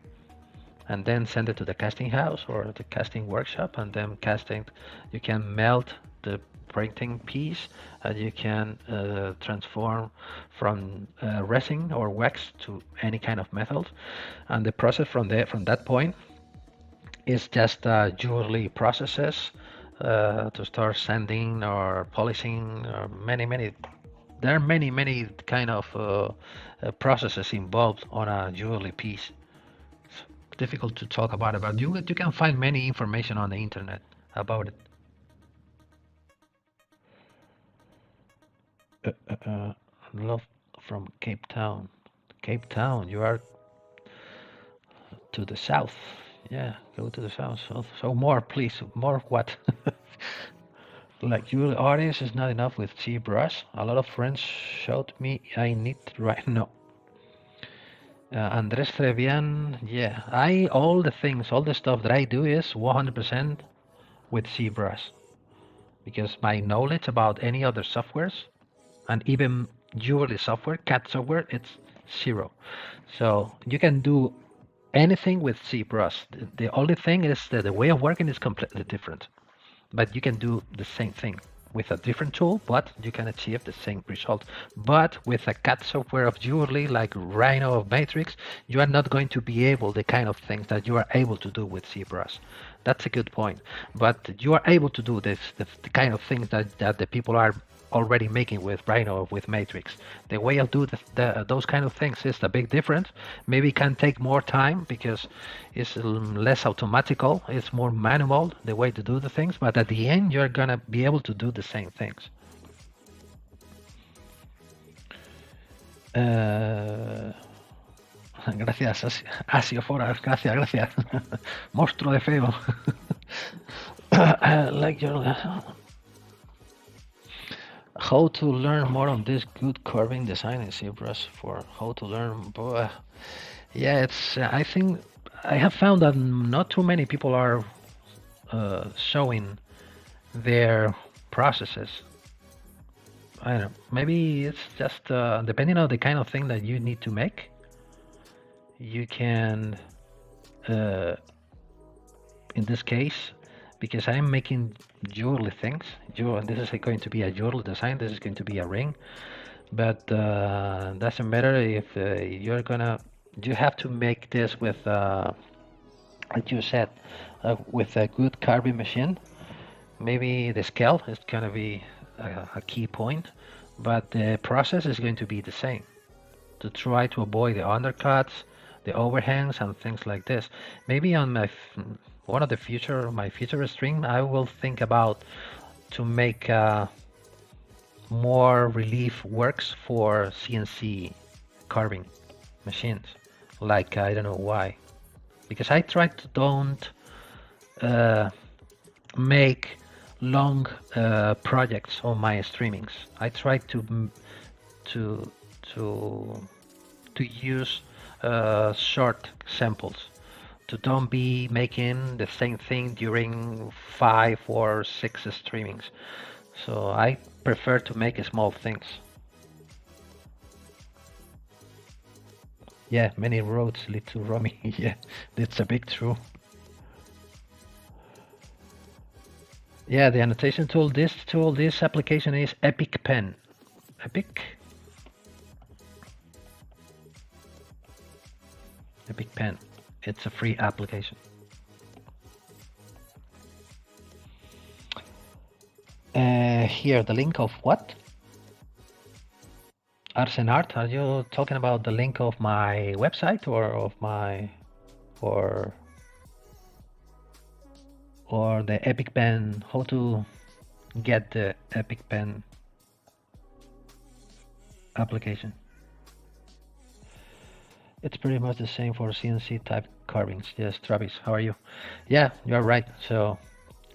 and then send it to the casting house or the casting workshop, and then casting. You can melt the printing piece, and you can transform from resin or wax to any kind of metal, and the process from that point is just jewelry processes to start sanding or polishing or many There are many kind of processes involved on a jewelry piece. It's difficult to talk about it, but you can find many information on the internet about it. Love from Cape Town. Cape Town, you are to the south. Yeah, go to the south. So more, please. More what? Like your artist is not enough with ZBrush. A lot of friends showed me I need right now. Andres Trevian, yeah, all the things, all the stuff that I do is 100% with ZBrush because my knowledge about any other softwares and even jewelry software, CAD software, it's zero. So you can do anything with ZBrush. The only thing is that the way of working is completely different, but you can do the same thing with a different tool, but you can achieve the same result. But with a CAD software of jewelry like Rhino or Matrix, you are not going to be able the kind of things that you are able to do with ZBrush. That's a good point. But you are able to do this, the kind of things that the people are already making with Rhino or with Matrix. The way I do those kind of things is a big difference. Maybe it can take more time because it's less automatical, it's more manual the way to do the things, but at the end you're gonna be able to do the same things. Gracias, Asiofora, gracias. Monstruo de feo. Like your how to learn more on this good curving design in ZBrush for how to learn. Yeah, it's. I think I have found that not too many people are showing their processes. I don't know. Maybe it's just depending on the kind of thing that you need to make. You can, in this case, because I'm making jewelry things. This is going to be a jewelry design. This is going to be a ring, but doesn't matter if you're gonna. You have to make this with, like you said, with a good carving machine. Maybe the scale is gonna be a key point, but the process is going to be the same. To try to avoid the undercuts, the overhangs, and things like this. Maybe on my my future stream, I will think about to make more relief works for CNC carving machines. Like I don't know why, because I try to don't make long projects on my streamings. I try to to to use short samples, to don't be making the same thing during 5 or 6 streamings. So I prefer to make small things. Yeah, many roads lead to Rome. Yeah, that's a big true. Yeah, the annotation tool, this application is Epic Pen. Epic Pen. It's a free application. Here, the link of what? Arts and Art? Are you talking about the link of my website or of my or the Epic Pen? How to get the Epic Pen application? It's pretty much the same for CNC type carvings. Yes, Travis, how are you? Yeah, you're right. So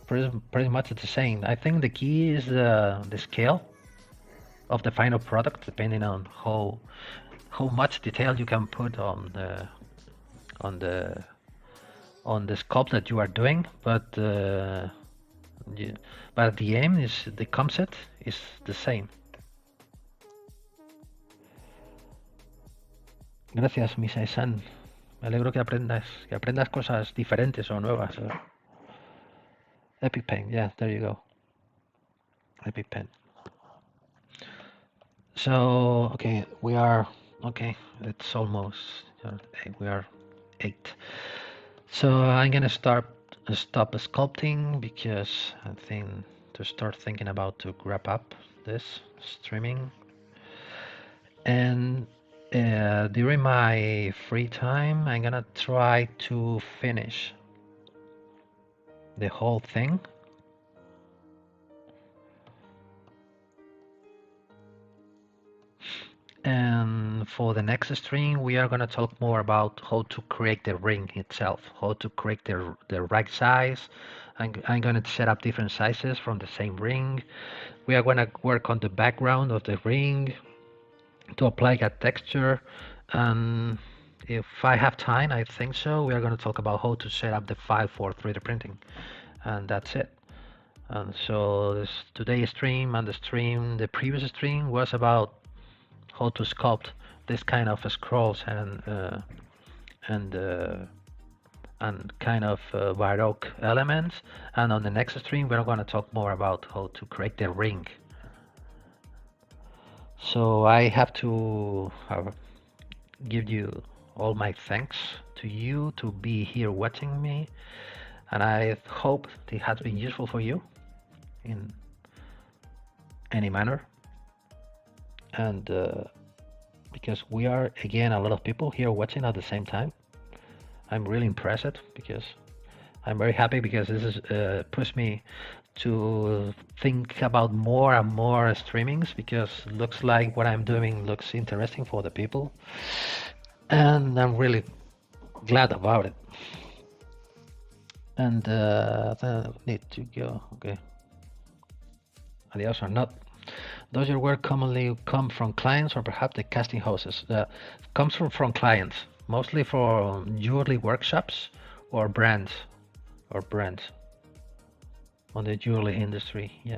pretty much it's the same. I think the key is the scale of the final product, depending on how much detail you can put on the sculpt that you are doing. But but the aim is the concept is the same. Gracias, Misa-san. Me alegro que aprendas cosas diferentes o nuevas. Epic Pen, yeah, there you go. Epic Pen. So, okay, it's almost, we are 8. So I'm gonna stop sculpting because I think to start thinking about to wrap up this streaming. And during my free time, I'm gonna try to finish the whole thing. And for the next stream, we are gonna talk more about how to create the ring itself, how to create the right size. I'm gonna set up different sizes from the same ring. We are gonna work on the background of the ring to apply a texture. And if I have time, I think so, we are gonna talk about how to set up the file for 3D printing. And that's it. And so today's stream and the previous stream was about how to sculpt this kind of scrolls and kind of baroque elements. And on the next stream, we're going to talk more about how to create the ring. So I have to give you all my thanks to you to be here watching me, and I hope it has been useful for you in any manner. And because we are again a lot of people here watching at the same time, I'm really impressed because I'm very happy because this is pushed me to think about more and more streamings because it looks like what I'm doing looks interesting for the people, and I'm really glad about it. And I need to go. Okay. Adios or not. Does your work commonly come from clients or perhaps the casting houses? Comes from clients, mostly for jewelry workshops or brands on the jewelry industry. Yeah.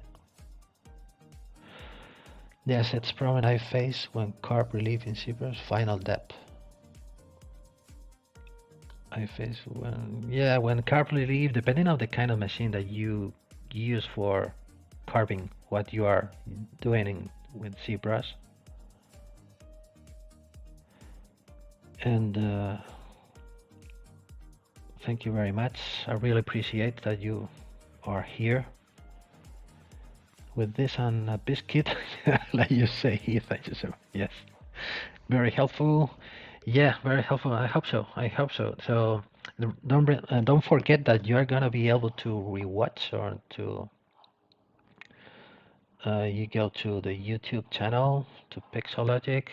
Yes, it's problem I face when carb relief in ZBrush final depth. I face when carb relief, depending on the kind of machine that you use for carving what you are doing with ZBrush. And thank you very much. I really appreciate that you are here with this and a biscuit, like you say. Thank you so much. Yes, very helpful. Yeah, very helpful. I hope so. I hope so. So don't forget that you are gonna be able to rewatch or to you go to the YouTube channel to Pixologic.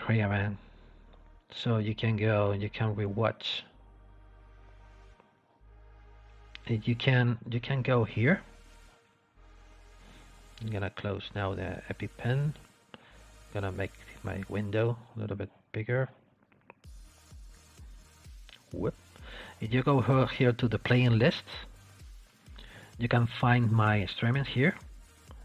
Here, man. So you can go. You can rewatch. You can go here. I'm gonna close now the EpiPen. Gonna make my window a little bit bigger. Whoop. If you go here to the playing list, you can find my streamings here.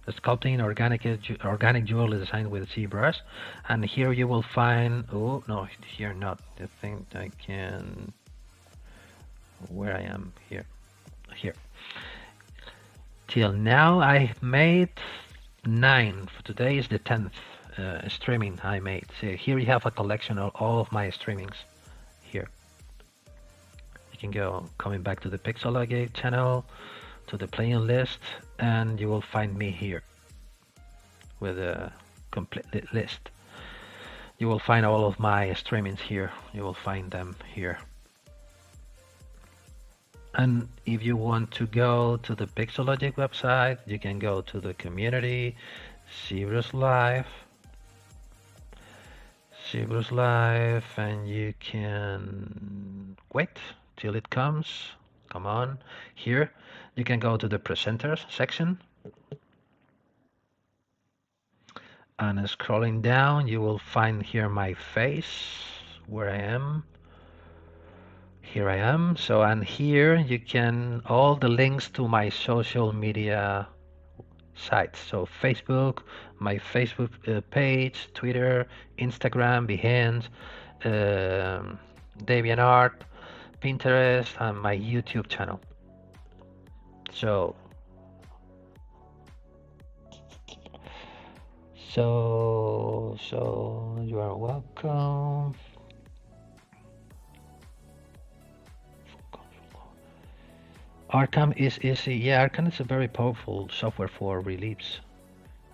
Sculpting organic jewelry design with ZBrush, and here you will find. Oh no, here not. I think I can. Where I am here. Till now I made 9. For today is the 10th streaming I made. So here you have a collection of all of my streamings here. You can go coming back to the Pixologic channel, to the playing list, and you will find me here with a complete list. You will find all of my streamings here. You will find them here. And if you want to go to the Pixologic website, you can go to the community, ZBrush Live, and you can wait till it comes. Come on, here you can go to the presenters section, and scrolling down, you will find here my face, where I am. Here I am. So, and here you can all the links to my social media sites. So Facebook, my Facebook page, Twitter, Instagram, Behance, DeviantArt, Pinterest, and my YouTube channel. So you are welcome. Arkham is easy. Yeah, Arkham is a very powerful software for reliefs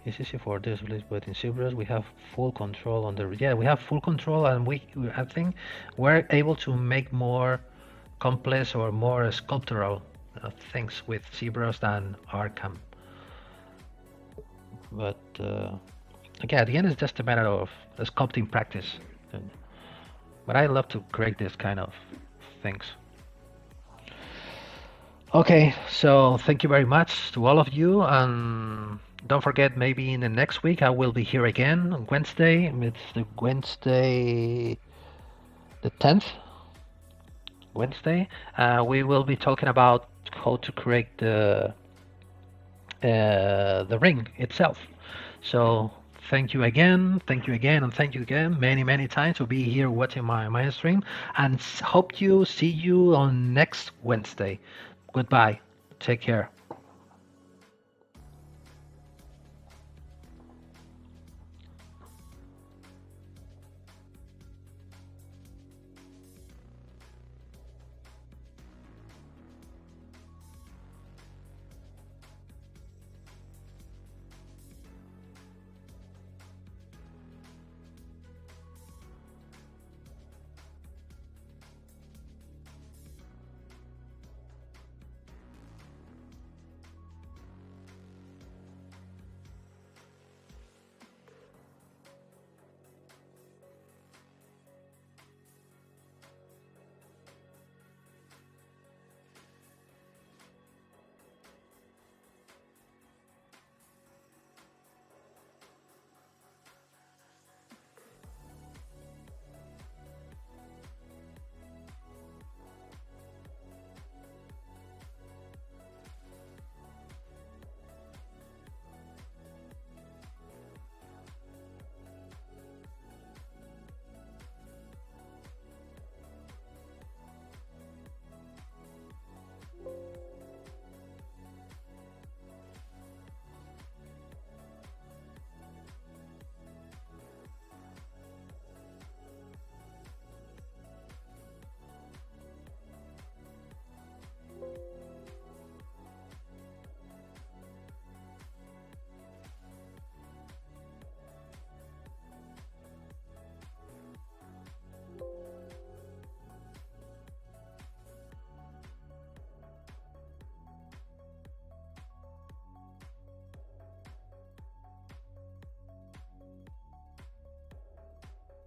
It's easy for this, but in ZBrush we have full control on the, yeah, we have full control, and I think we're able to make more complex or more sculptural things with ZBrush than Arkham. But again, at the end, it's just a matter of sculpting practice. But I love to create this kind of things. Okay, so thank you very much to all of you, and don't forget, maybe in the next week I will be here again on Wednesday. It's the Wednesday, the 10th Wednesday. We will be talking about how to create the ring itself. So thank you again, and thank you again many times to be here watching my stream, and hope you see you on next Wednesday. Goodbye. Take care.